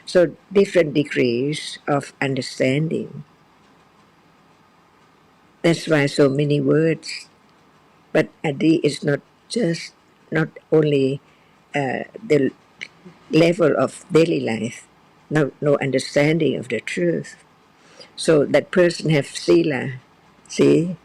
So different degrees of understanding. That's why so many words. But Adi is not only the level of daily life, no understanding of the truth. So that person have sila. See,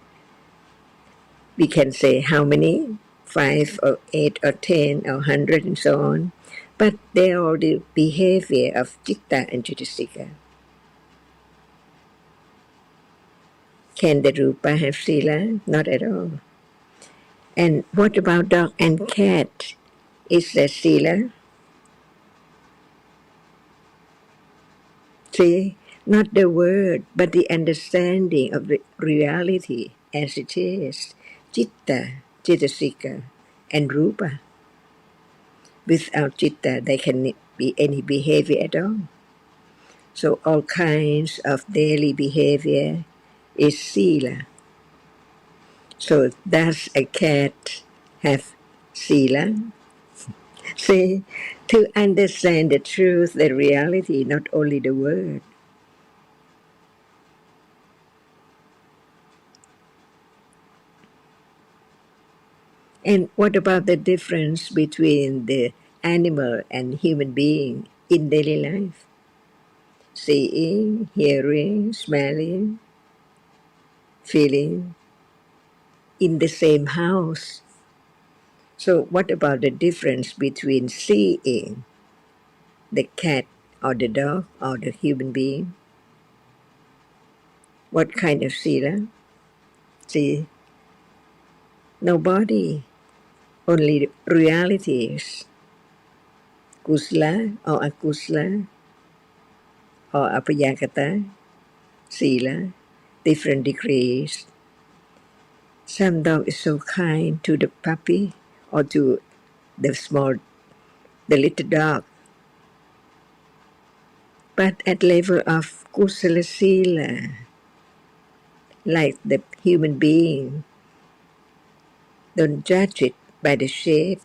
we can say how many, 5 or 8 or 10 or 100 and so on. But they are all the behavior of citta and cetasika. Can the rupa have sila? Not at all. And what about dog and cat? Is there sila? See, not the word, but the understanding of the reality as it is. Citta, Cittasika, and Rupa. Without Citta, there can be any behavior at all. So all kinds of daily behavior is Sila. So does a cat have Sila? See, to understand the truth, the reality, not only the word. And what about the difference between the animal and human being in daily life? Seeing, hearing, smelling, feeling in the same house. So what about the difference between seeing the cat or the dog or the human being? What kind of sila? See, no body, only realities. Kusla or akusla or apayakata, sila, different degrees. Some dog is so kind to the puppy or to the little dog. But at level of kusala sila, like the human being, don't judge it by the shape,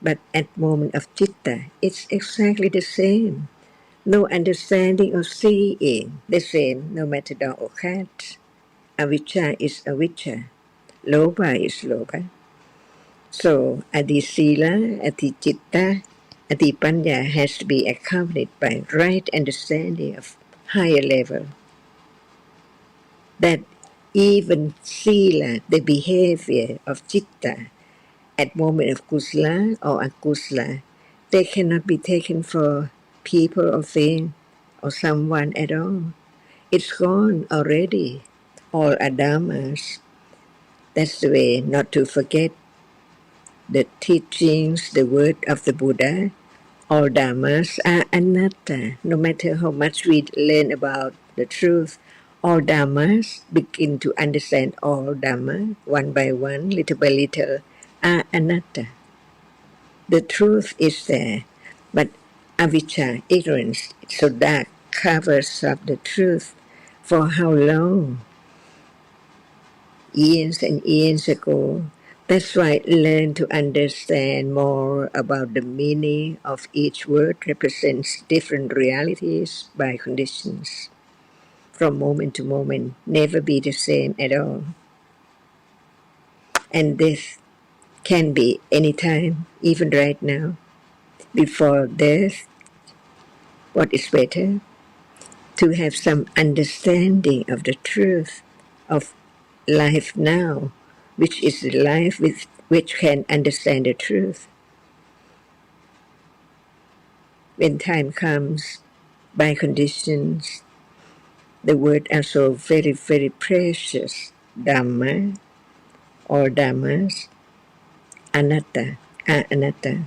but at moment of citta, it's exactly the same. No understanding of seeing, the same, no matter dog or cat. Avijja is avijja. Loba is loba. So, adi sila, adi citta, adi panya has to be accompanied by right understanding of higher level. That even sila, the behavior of citta, at moment of kusla or akusla, they cannot be taken for people or thing or someone at all. It's gone already. All are dhammas. That's the way not to forget the teachings, the word of the Buddha. All dhammas are anatta. No matter how much we learn about the truth, all dhammas begin to understand all dhamma one by one, little by little, are anatta. The truth is there, but avijja, ignorance, so dark, covers up the truth. For how long? Years and years ago. That's why learn to understand more about the meaning of each word represents different realities by conditions. From moment to moment, never be the same at all. And this can be anytime, even right now. Before death, what is better? To have some understanding of the truth of life now, which is the life which can understand the truth. When time comes, by conditions, the words are so very, very precious. Dhamma or dhammas, anatta, anatta.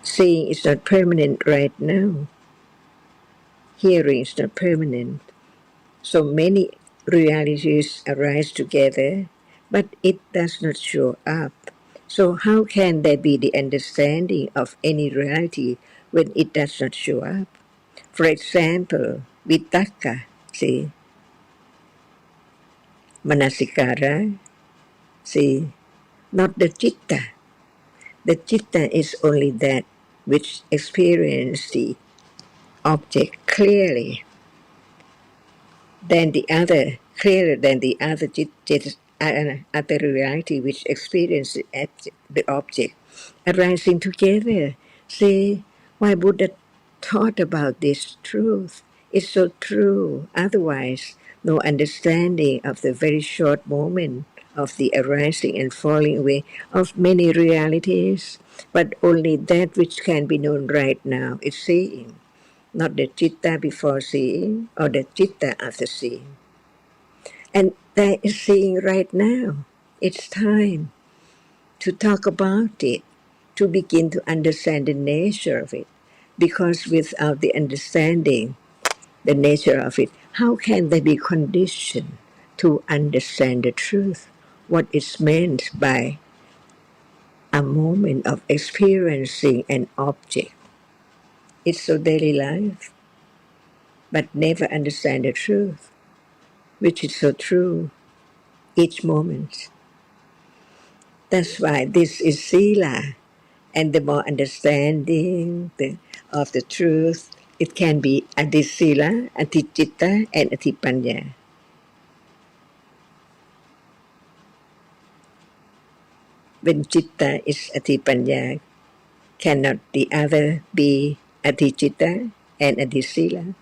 Seeing is not permanent right now. Hearing is not permanent. So many realities arise together, but it does not show up. So how can there be the understanding of any reality when it does not show up? For example, vitaka, see, manasikara, see, not the citta. The citta is only that which experiences the object clearly, than the other, clearer than the other other reality which experiences the object arising together. See, why Buddha taught about this truth? It's so true. Otherwise, no understanding of the very short moment of the arising and falling away of many realities, but only that which can be known right now is seeing, not the citta before seeing or the citta after seeing. And that is seeing right now. It's time to talk about it, to begin to understand the nature of it. Because without the understanding, the nature of it. How can they be conditioned to understand the truth? What is meant by a moment of experiencing an object? It's so daily life, but never understand the truth, which is so true each moment. That's why this is sila, and the more understanding of the truth, it can be adisila, atichitta, and atipanya. When chitta is atipanya, cannot the other be adichitta and adisila?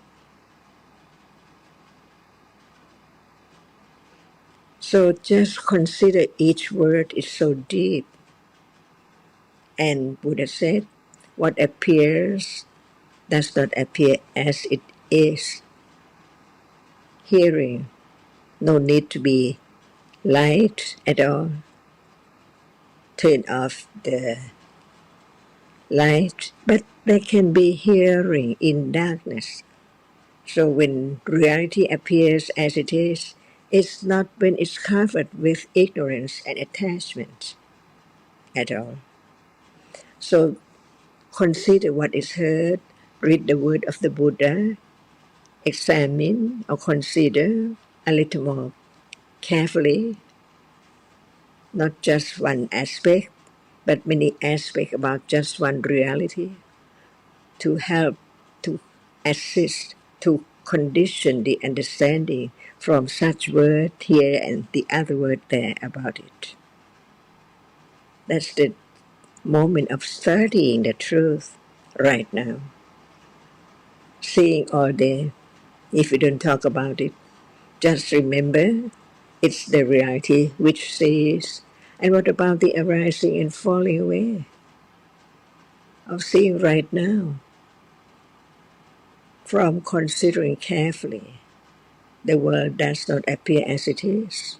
So just consider each word is so deep. And Buddha said, what appears does not appear as it is. Hearing, no need to be light at all. Turn off the light, but there can be hearing in darkness. So when reality appears as it is, it's not when it's covered with ignorance and attachment at all. So consider what is heard, read the word of the Buddha, examine or consider a little more carefully, not just one aspect, but many aspects about just one reality, to help, to assist, to condition the understanding from such word here and the other word there about it. That's the moment of studying the truth right now. Seeing all day, if you don't talk about it, just remember it's the reality which sees. And what about the arising and falling away of seeing right now? From considering carefully, the world does not appear as it is.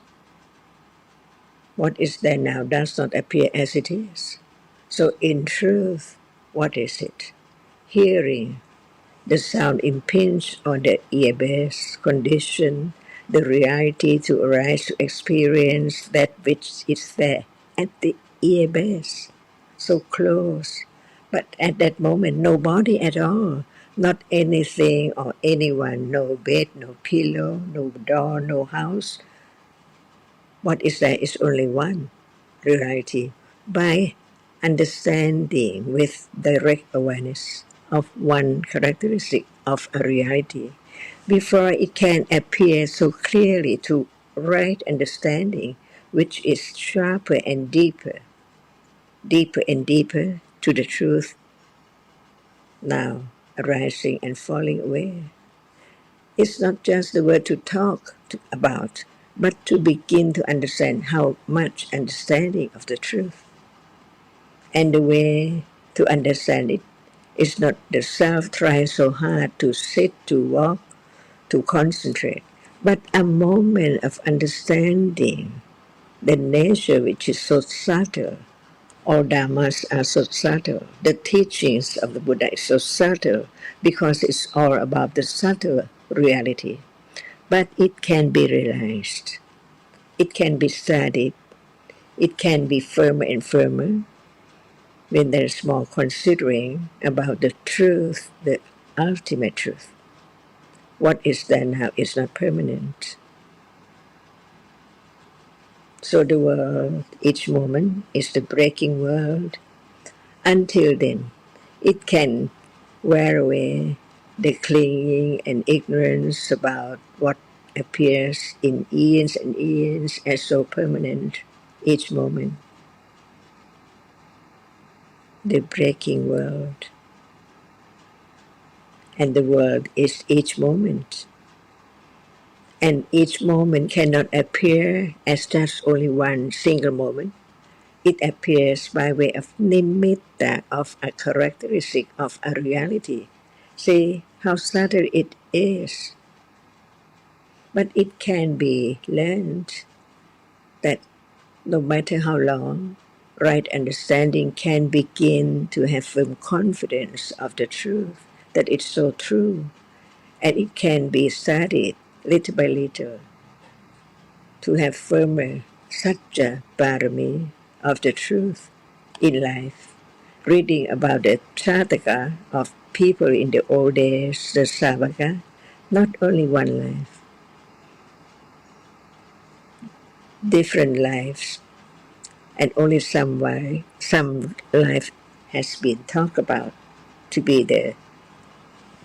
What is there now does not appear as it is. So in truth, what is it? Hearing, the sound impinge on the ear base, condition, the reality to arise to experience that which is there at the ear base, so close. But at that moment, no body at all, not anything or anyone, no bed, no pillow, no door, no house. What is there is only one reality. By understanding with direct awareness of one characteristic of a reality, before it can appear so clearly to right understanding, which is sharper and deeper, deeper and deeper to the truth now arising and falling away. It's not just the word to talk about, but to begin to understand how much understanding of the truth. And the way to understand it is not the self trying so hard to sit, to walk, to concentrate, but a moment of understanding the nature which is so subtle. All dhammas are so subtle. The teachings of the Buddha is so subtle because it's all about the subtle reality. But it can be realized. It can be studied. It can be firmer and firmer when there's more considering about the truth, the ultimate truth. What is there now is not permanent. So the world, each moment, is the breaking world. Until then, it can wear away the clinging and ignorance about what appears in eons and eons as so permanent each moment. The breaking world. And the world is each moment. And each moment cannot appear as just only one single moment. It appears by way of nimitta, of a characteristic of a reality. See how subtle it is. But it can be learned that no matter how long, right understanding can begin to have firm confidence of the truth, that it's so true. and it can be studied little by little to have firmer satya parami of the truth in life. Reading about the Chataka of people in the old days, the Savaka, not only one life, different lives, and only some life has been talked about to be the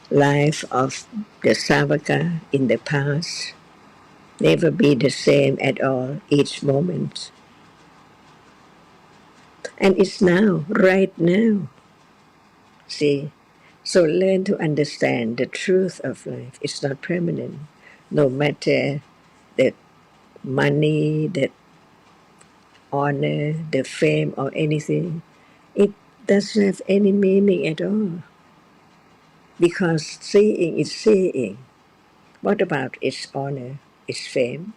life of the Savaka in the past, never be the same at all each moment. And it's now, right now. See, so learn to understand the truth of life. It's not permanent, no matter the money, the honor, the fame, or anything. It doesn't have any meaning at all because seeing is seeing. What about its honor, its fame?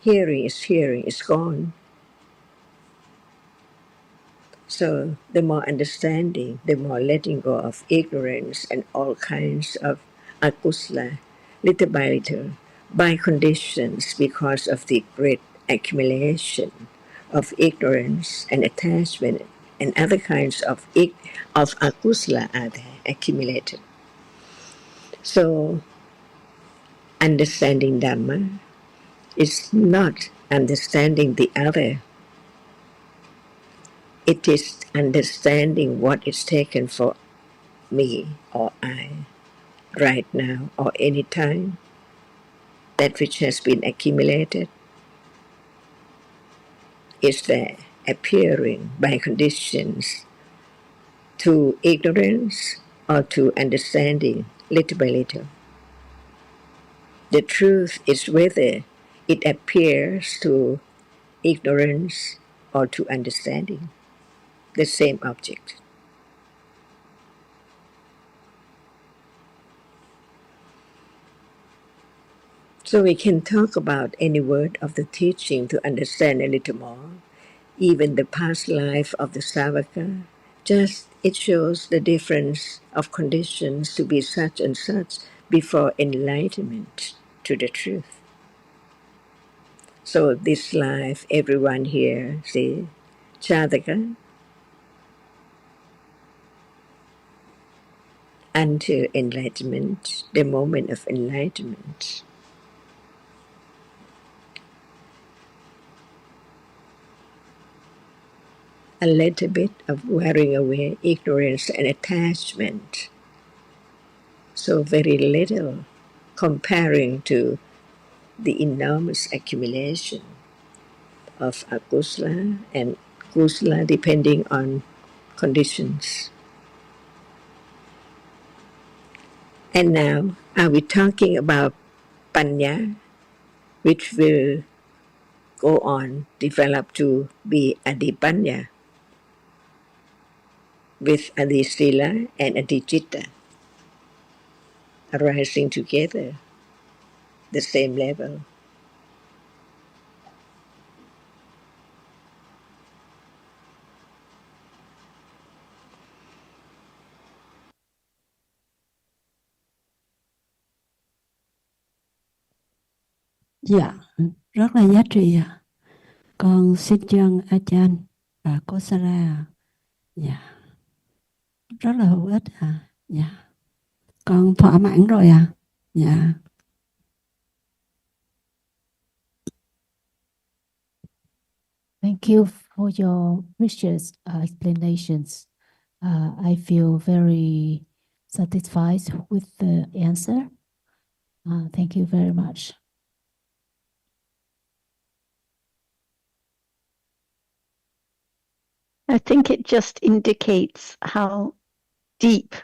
Hearing is hearing, it's gone. So the more understanding, the more letting go of ignorance and all kinds of akusla, little by little, by conditions because of the great accumulation of ignorance and attachment and other kinds of akusla are there accumulated. So understanding Dhamma is not understanding the other. It is understanding what is taken for me or I right now or any time, that which has been accumulated is there, appearing by conditions to ignorance or to understanding little by little. The truth is whether it appears to ignorance or to understanding, the same object. So we can talk about any word of the teaching to understand a little more, even the past life of the Savaka. Just it shows the difference of conditions to be such and such before enlightenment to the truth. So this life, everyone here, see, Chataka, until enlightenment, the moment of enlightenment. A little bit of wearing away ignorance and attachment. So very little comparing to the enormous accumulation of akusla and kusla depending on conditions. And now, are we talking about panya, which will go on, develop to be adipanya with adisila and adichitta arising together, the same level? Dạ, rất là giá trị ạ. Con xin chân Achan và cô Sarah. Dạ, rất là hữu ích ạ. Dạ, con thỏa mãn rồi ạ. Dạ. Thank you for your precious explanations. I feel very satisfied with the answer. Thank you very much. I think it just indicates how deep,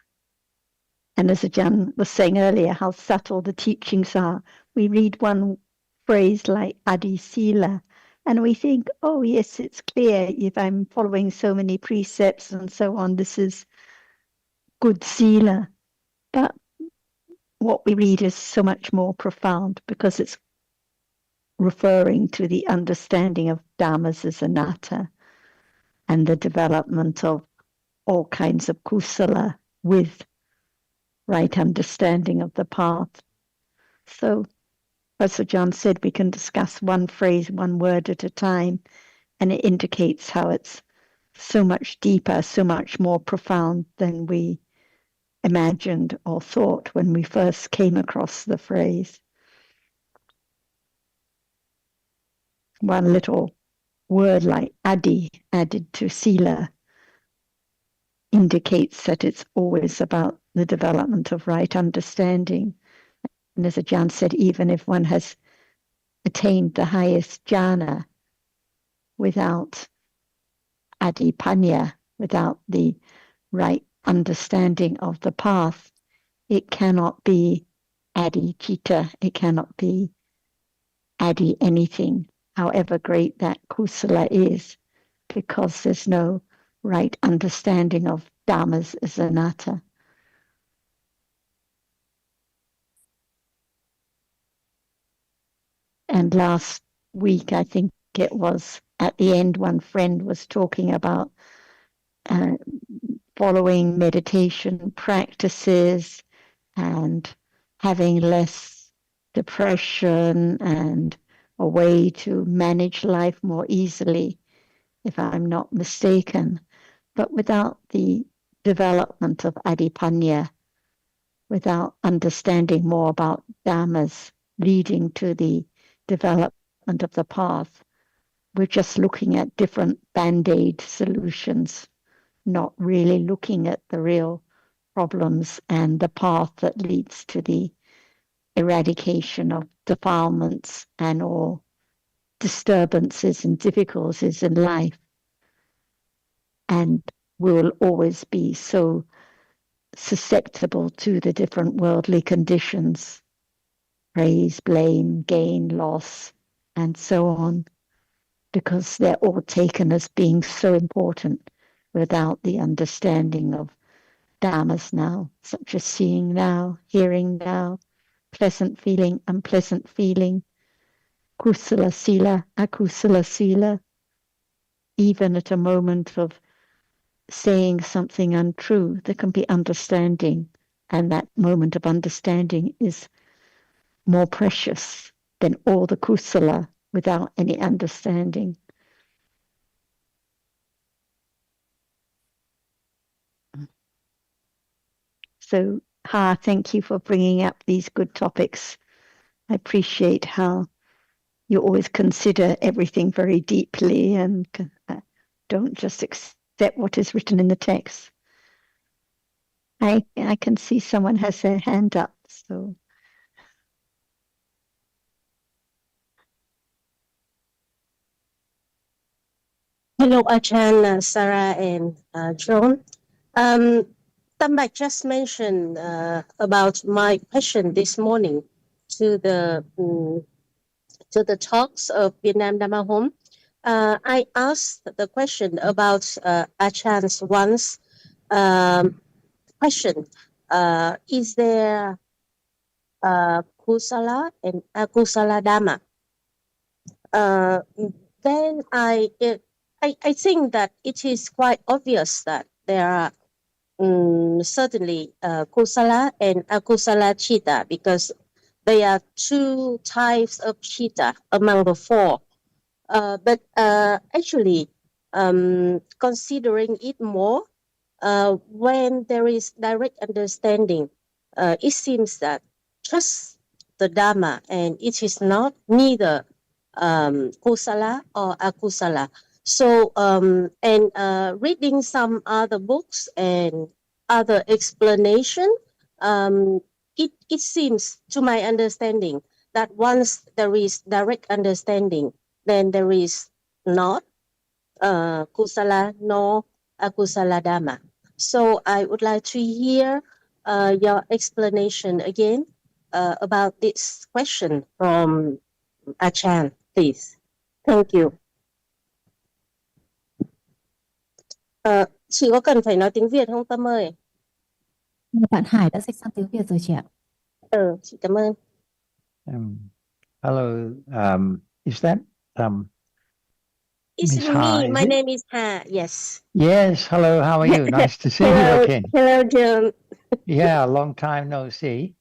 and as Ajahn was saying earlier, how subtle the teachings are. We read one phrase like Adi Sila, and we think, oh yes, it's clear if I'm following so many precepts and so on, this is good Sila. But what we read is so much more profound because it's referring to the understanding of dhammas as anatta and the development of all kinds of kusala with right understanding of the path. So, as John said, we can discuss one phrase, one word at a time, and it indicates how it's so much deeper, so much more profound than we imagined or thought when we first came across the phrase. One little word like adi added to sila indicates that it's always about the development of right understanding. And as Ajahn said, even if one has attained the highest jhana without adipanya, without the right understanding of the path, it cannot be adicita, it cannot be adi anything, however great that kusala is, because there's no right understanding of dhammas as anatta. And last week, I think it was, at the end, one friend was talking about following meditation practices and having less depression and a way to manage life more easily, if I'm not mistaken. But without the development of adipanya, without understanding more about dhammas leading to the development of the path, we're just looking at different band-aid solutions, not really looking at the real problems and the path that leads to the eradication of defilements and all disturbances and difficulties in life. And we will always be so susceptible to the different worldly conditions, praise, blame, gain, loss, and so on, because they're all taken as being so important without the understanding of dhammas now, such as seeing now, hearing now, pleasant feeling, unpleasant feeling, kusala sila, akusala sila, even at a moment of saying something untrue, there can be understanding, and that moment of understanding is more precious than all the kusala without any understanding. So, thank you for bringing up these good topics. I appreciate how you always consider everything very deeply and don't just accept what is written in the text. I can see someone has their hand up, so. Hello, Ajahn, Sarah, and John. Tamba just mentioned about my question this morning to the talks of Vietnam-Dhamma Home. I asked the question about Ajahn once question. Is there kusala and akusala dhamma? Then I think that it is quite obvious that there are certainly kusala and akusala chitta, because there are two types of chitta among the four. But actually, considering it more, when there is direct understanding, it seems that just the Dhamma, and it is not neither kusala or akusala. So, and reading some other books and other explanation, it seems, to my understanding, that once there is direct understanding, then there is not kusala nor akusala dhamma. So I would like to hear your explanation again about this question from Ajahn, please. Thank you. Chị có cần phải nói tiếng Việt không Tâm ơi? Bạn Hải đã dịch sang tiếng Việt rồi chị ạ. Chị cảm ơn. Hello, is that It's Miss me. Ha, My name is Ha. Yes. Yes. Hello. How are you? Nice to see you again. Hello, John. Yeah, a long time no see.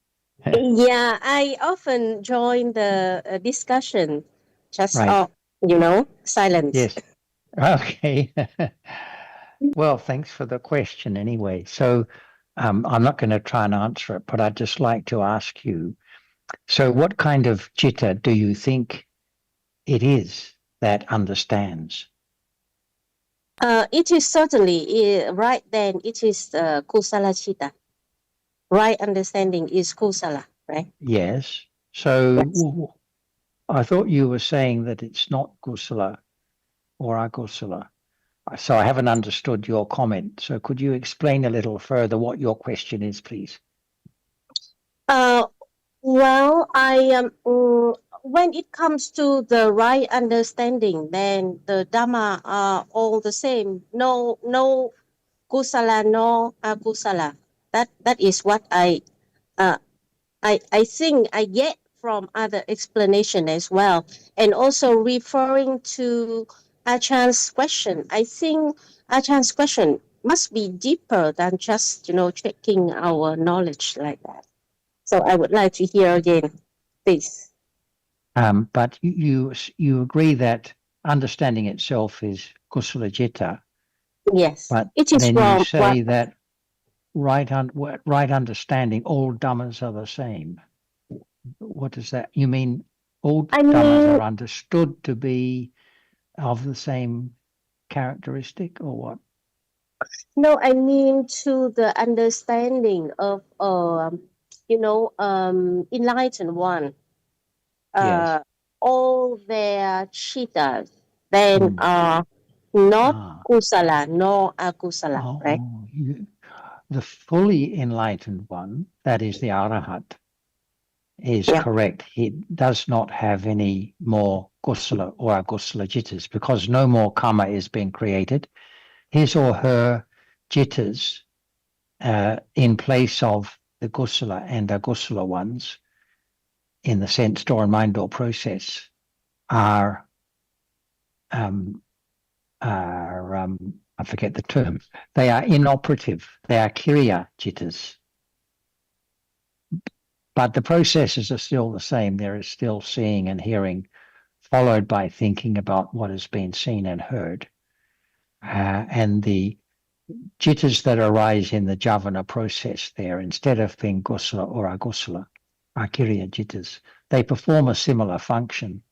Yeah, I often join the discussion, just Right. silence. Yes. Okay. Well, thanks for the question anyway. So I'm not going to try and answer it, but I'd just like to ask you, so what kind of citta do you think it is that understands? It is certainly right. Then it is kusala chitta. Right understanding is kusala, right? Yes. So Yes. I thought you were saying that it's not kusala or akusala. So I haven't understood your comment. So could you explain a little further what your question is, please? Well, when it comes to the right understanding, then the Dhamma are all the same. No kusala, no akusala. That is what uh, I think I get from other explanation as well, and also referring to Achan's question. I think Achan's question must be deeper than just checking our knowledge like that. So I would like to hear again, please. But you agree that understanding itself is kusala citta, Yes, but it is then you from what say that right understanding, all dhammas are the same. What does that? You mean all I dhammas mean. are understood to be of the same characteristic, or what? No, I mean to the understanding of enlightened one. Yes. All their chitas then Mm. are not Ah. kusala nor akusala, right? Oh, the fully enlightened one, that is the arahat, is Yeah. correct. He does not have any more kusala or akusala jittas because no more karma is being created. His or her jittas in place of the kusala and akusala ones in the sense door and mind door process are I forget the term. They are inoperative. They are kriya jittas. But the processes are still the same. There is still seeing and hearing, followed by thinking about what has been seen and heard. And the jittas that arise in the javana process there, instead of being kusala or agusala, are kiriya jittas. They perform a similar function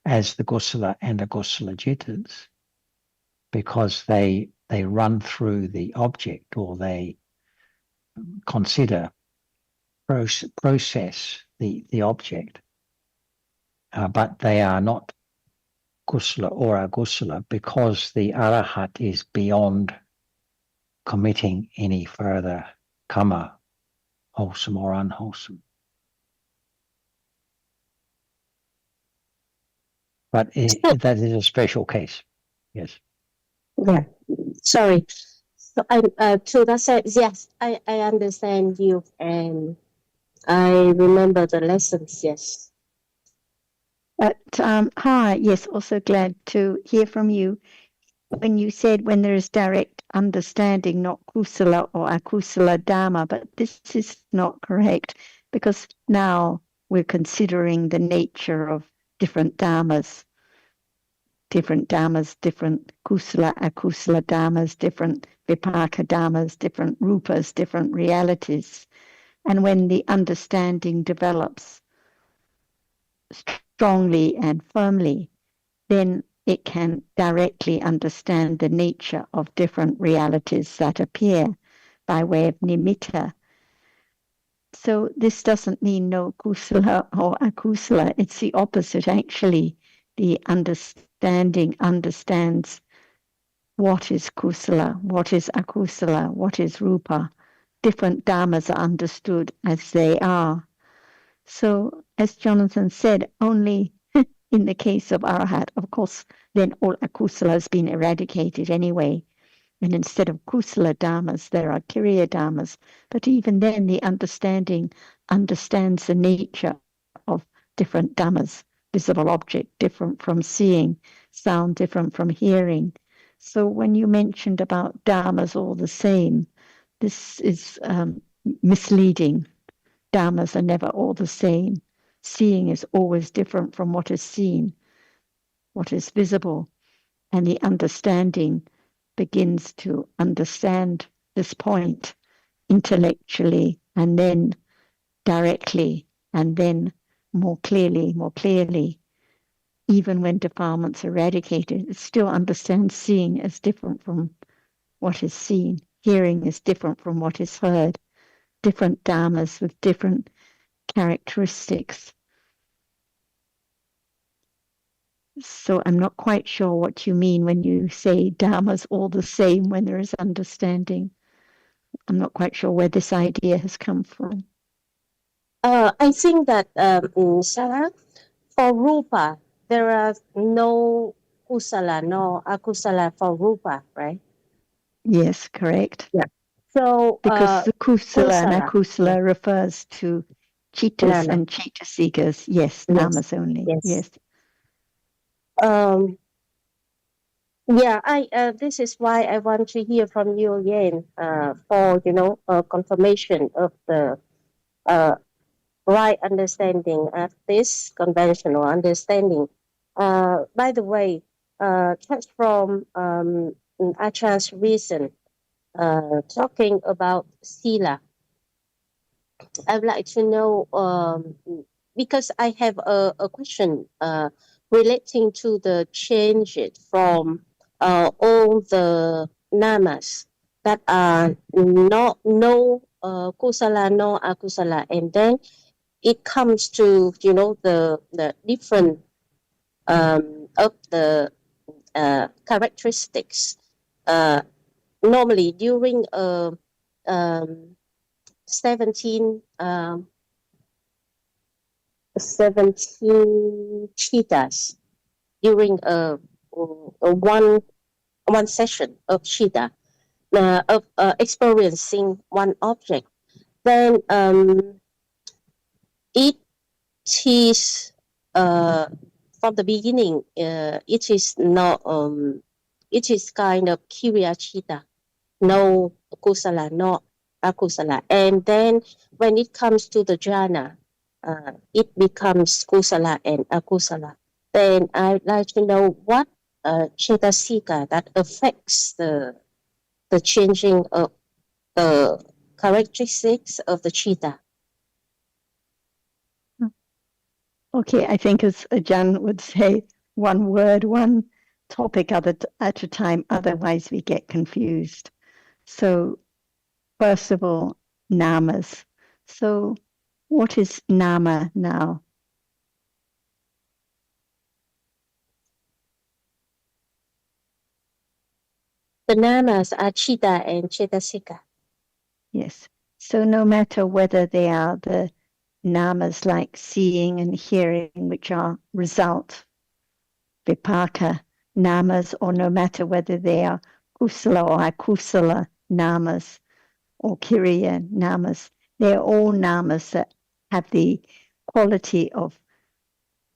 as the kusala and agusala jittas because they run through the object or they consider process the object, but they are not kusala or agusala because the arahat is beyond committing any further karma, wholesome or unwholesome. But that is a special case. Yes. Yeah. Sorry. So I to that sense, yes, I understand you and I remember the lessons. Yes. But hi, yes, also glad to hear from you. When you said when there is direct understanding, not kusala or akusala dhamma, but this is not correct because now we're considering the nature of different dhammas, different kusala, akusala dhammas, different vipaka dhammas, different rupas, different realities. And when the understanding develops strongly and firmly, then it can directly understand the nature of different realities that appear by way of nimitta. So this doesn't mean no kusala or akusala. It's the opposite, actually. The understanding understands what is kusala, what is akusala, what is rupa. Different dhammas are understood as they are. So, as Jonathan said, only in the case of Arahat, of course, then all akusala has been eradicated anyway. And instead of kusala dhammas, there are kiriya dhammas. But even then, the understanding understands the nature of different dhammas, visible object different from seeing, sound different from hearing. So when you mentioned about dhammas all the same, this is misleading. Dhammas are never all the same. Seeing is always different from what is seen, what is visible, and the understanding begins to understand this point intellectually and then directly and then more clearly. Even when defilements are eradicated, it still understands seeing as different from what is seen. Hearing is different from what is heard. Different dhammas with different characteristics. So I'm not quite sure what you mean when you say dhammas all the same when there is understanding. I'm not quite sure where this idea has come from. I think that, Sarah, for rupa, there are no kusala, no akusala for rupa, right? Yes, correct. Yeah. So, Because the kusala and kusala, yeah, akusala refers to chitas nana, and chaitasikas. Yes, yes, dhammas only. yes. Yes. Yeah, this is why I want to hear from you again, for, confirmation of the right understanding of this conventional understanding. By the way, just from Achar's reason, talking about sila, I would like to know, because I have a question relating to the changes from all the namas that are not no kusala, no akusala, and then it comes to the different of the characteristics. Normally during 17 cheetahs during one session of cheetah of experiencing one object, then it is from the beginning it is not it is kind of kiriya chitta, no kusala, no akusala, and then when it comes to the jhana, it becomes kusala and akusala. Then I'd like to know what cetasika that affects the changing of the characteristics of the chitta. Okay, I think as Jan would say, one word, one topic at a time, otherwise we get confused. So first of all, namas. So what is nama now? The namas are chitta and cetasika. Yes. So no matter whether they are the namas like seeing and hearing, which are result, vipaka namas, or no matter whether they are kusala or akusala namas or kiriya namas, they're all namas that have the quality of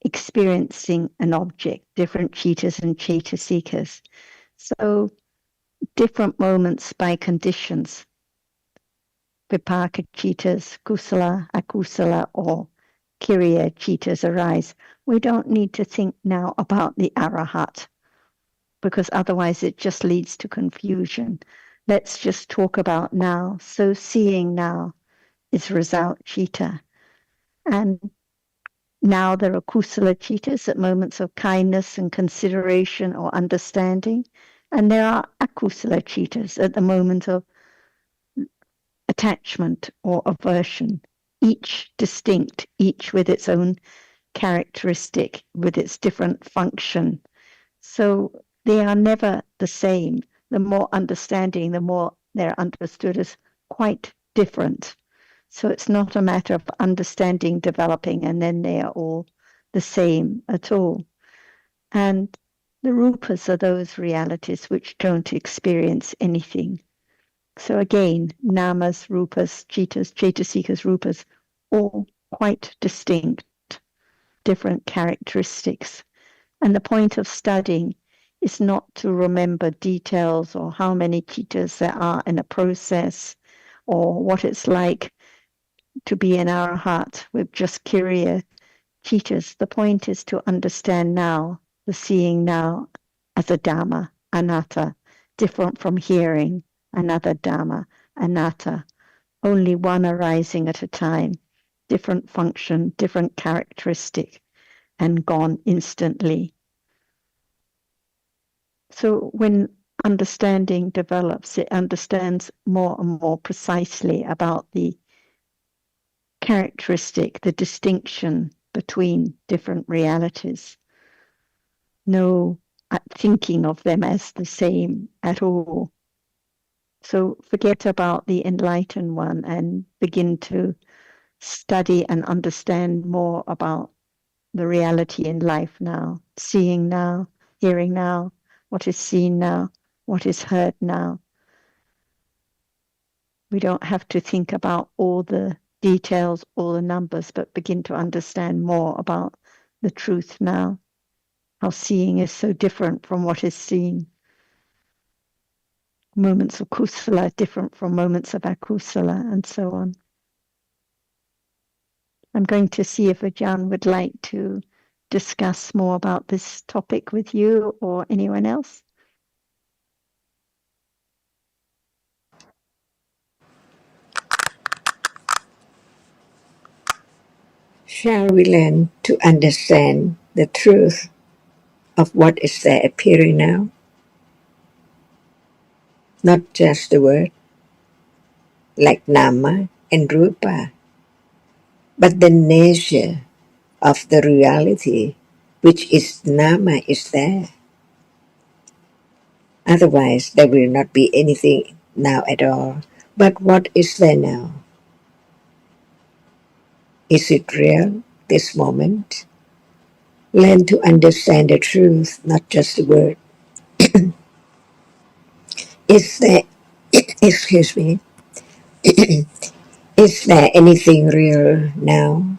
experiencing an object, different chitas and chaitasikas. So different moments by conditions. Vipaka chitas, kusala, akusala, or kiriya chitas arise. We don't need to think now about the arahat because otherwise it just leads to confusion. Let's just talk about now. So seeing now is result chitta. And now there are kusala chitas at moments of kindness and consideration or understanding. And there are akusala chitas at the moment of attachment or aversion, each distinct, each with its own characteristic, with its different function. So they are never the same. The more understanding, the more they're understood as quite different. So it's not a matter of understanding developing and then they are all the same at all. And the rupas are those realities which don't experience anything. So again, namas, rupas, chitas, chaitasikas, rupas, all quite distinct, different characteristics. And the point of studying is not to remember details or how many chitas there are in a process or what it's like to be in our heart with just curious teachers. The point is to understand now, the seeing now as a Dhamma, anatta, different from hearing, another Dhamma, anatta, only one arising at a time, different function, different characteristic, and gone instantly. So when understanding develops, it understands more and more precisely about the characteristic, the distinction between different realities. No thinking of them as the same at all. So forget about the enlightened one and begin to study and understand more about the reality in life now, seeing now, hearing now, what is seen now, what is heard now. We don't have to think about all the details, all the numbers, but begin to understand more about the truth now, how seeing is so different from what is seen. Moments of kusala different from moments of akusala, and so on. I'm going to see if Ajahn would like to discuss more about this topic with you or anyone else. Shall we learn to understand the truth of what is there appearing now? Not just the word, like Nama and Rupa, but the nature of the reality, which is Nama, is there. Otherwise, there will not be anything now at all. But what is there now? Is it real, this moment? Learn to understand the truth, not just the word. Is there, excuse me, is there anything real now?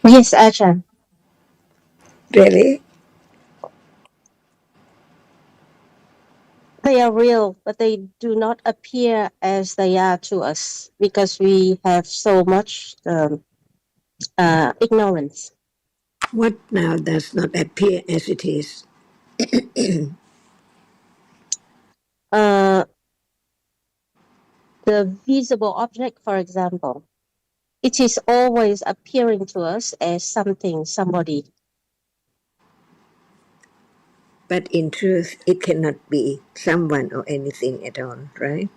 Yes, Ajahn. Really? They are real, but they do not appear as they are to us because we have so much ignorance. What now does not appear as it is? Uh, the visible object, for example, it is always appearing to us as something, somebody. But in truth, it cannot be someone or anything at all, right?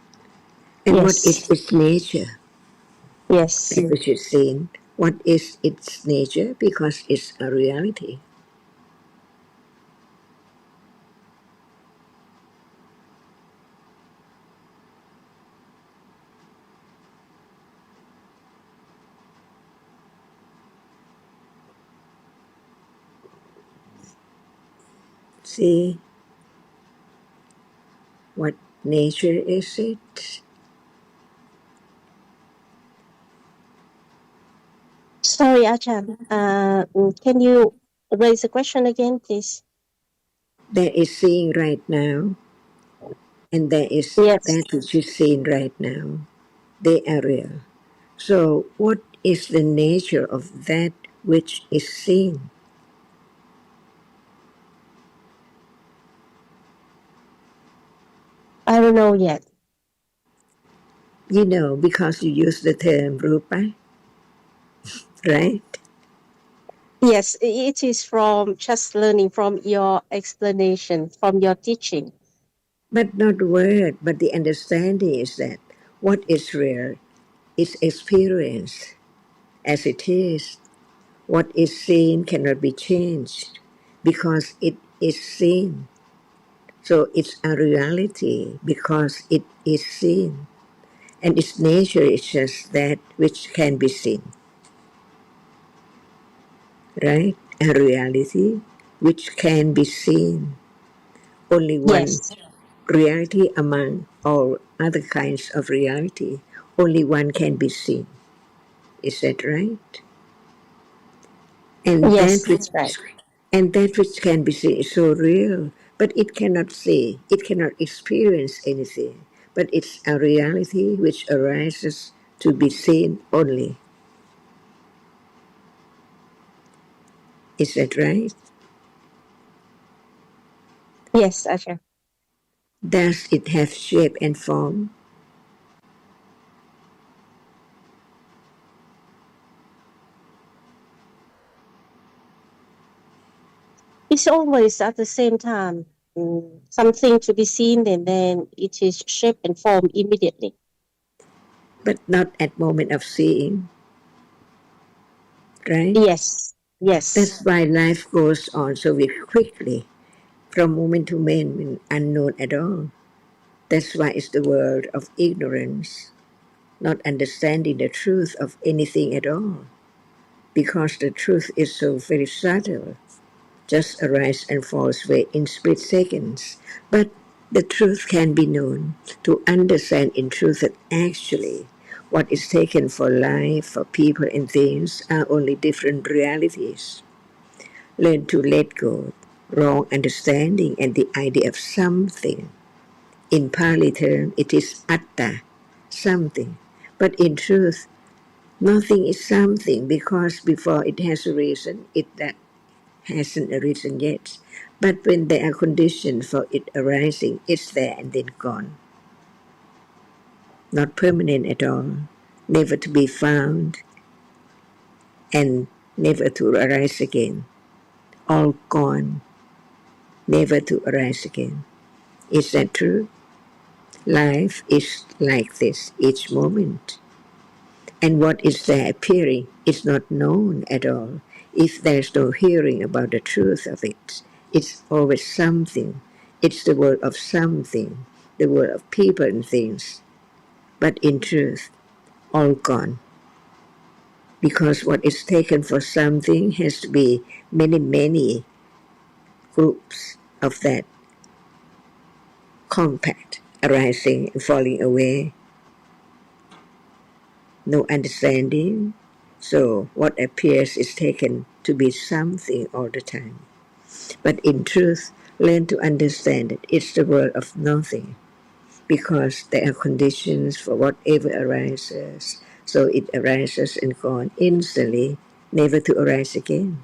And what Yes, is its nature? yes, That which is seen. What is its nature? Because it's a reality. See, what nature is it? Sorry, Ajahn. Can you raise the question again, please? There is seeing right now, and there is Yes, that which is seen right now. They are real. So, what is the nature of that which is seen? I don't know yet. You know, because you use the term rupa, right? Yes, it is from just learning from your explanation, from your teaching. But not word, but the understanding is that what is real is experience as it is. What is seen cannot be changed because it is seen. So it's a reality because it is seen. And its nature is just that which can be seen, right? A reality which can be seen. Only one Yes, reality among all other kinds of reality. Only one can be seen. Is that right? And yes, that's right. that which can be seen is so real, but it cannot see, it cannot experience anything, but it's a reality which arises to be seen only. Is that right? Yes, Ajahn. Does it have shape and form? It's always at the same time something to be seen, and then it is shape and form immediately. But not at moment of seeing, right? Yes, yes. That's why life goes on so very quickly, from moment to moment, unknown at all. That's why it's the world of ignorance, not understanding the truth of anything at all, because the truth is so very subtle, just arise and falls away in split seconds. But the truth can be known, to understand in truth that actually what is taken for life, for people and things are only different realities. Learn to let go wrong understanding and the idea of something. In Pali term, it is atta, something. But in truth, nothing is something because before it has a reason, it that hasn't arisen yet. But when there are conditions for it arising, it's there and then gone. Not permanent at all, never to be found, and never to arise again. All gone, never to arise again. Is that true? Life is like this each moment. And what is there appearing is not known at all. If there's no hearing about the truth of it, it's always something. It's the world of something, the world of people and things. But in truth, all gone. Because what is taken for something has to be many, many groups of that compact, arising and falling away. No understanding. So what appears is taken to be something all the time. But in truth, learn to understand that it's the world of nothing, because there are conditions for whatever arises. So it arises and gone instantly, never to arise again.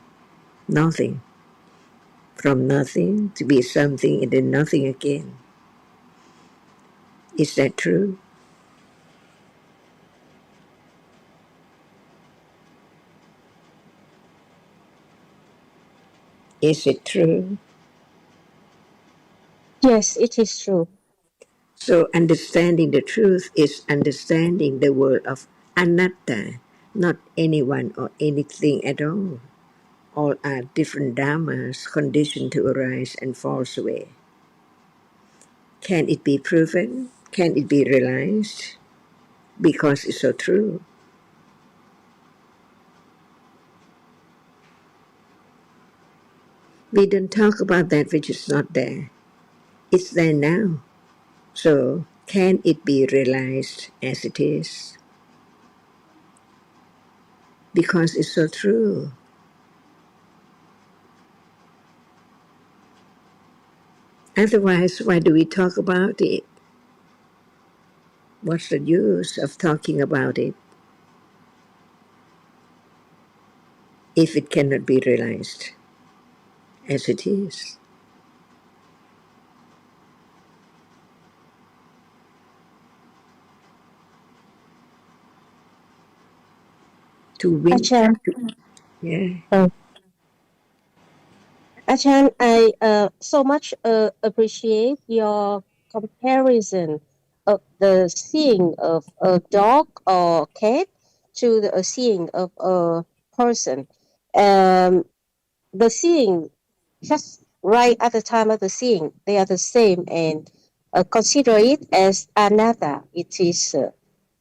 Nothing. From nothing to be something and then nothing again. Is that true? Is it true? Yes, it is true. So understanding the truth is understanding the world of anatta, not anyone or anything at all. All are different dhammas conditioned to arise and falls away. Can it be proven? Can it be realized? Because it's so true. We don't talk about that which is not there. It's there now. So can it be realized as it is? Because it's so true. Otherwise, why do we talk about it? What's the use of talking about it if it cannot be realized as it is? To win, Ajahn, yeah. Ajahn, I so much appreciate your comparison of the seeing of a dog or cat to the seeing of a person. Um, the seeing, just right at the time of the seeing, they are the same, and consider it as another. It is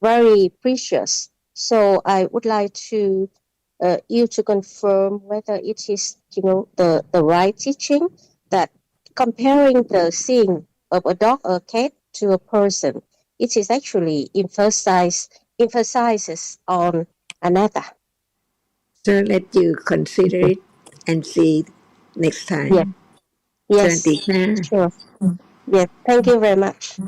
very precious. So I would like to you to confirm whether it is, the right teaching, that comparing the seeing of a dog or cat to a person, it is actually emphasizes on another. So let you consider it and see next Yeah. time. Yes, sure. Yes, thank you very much.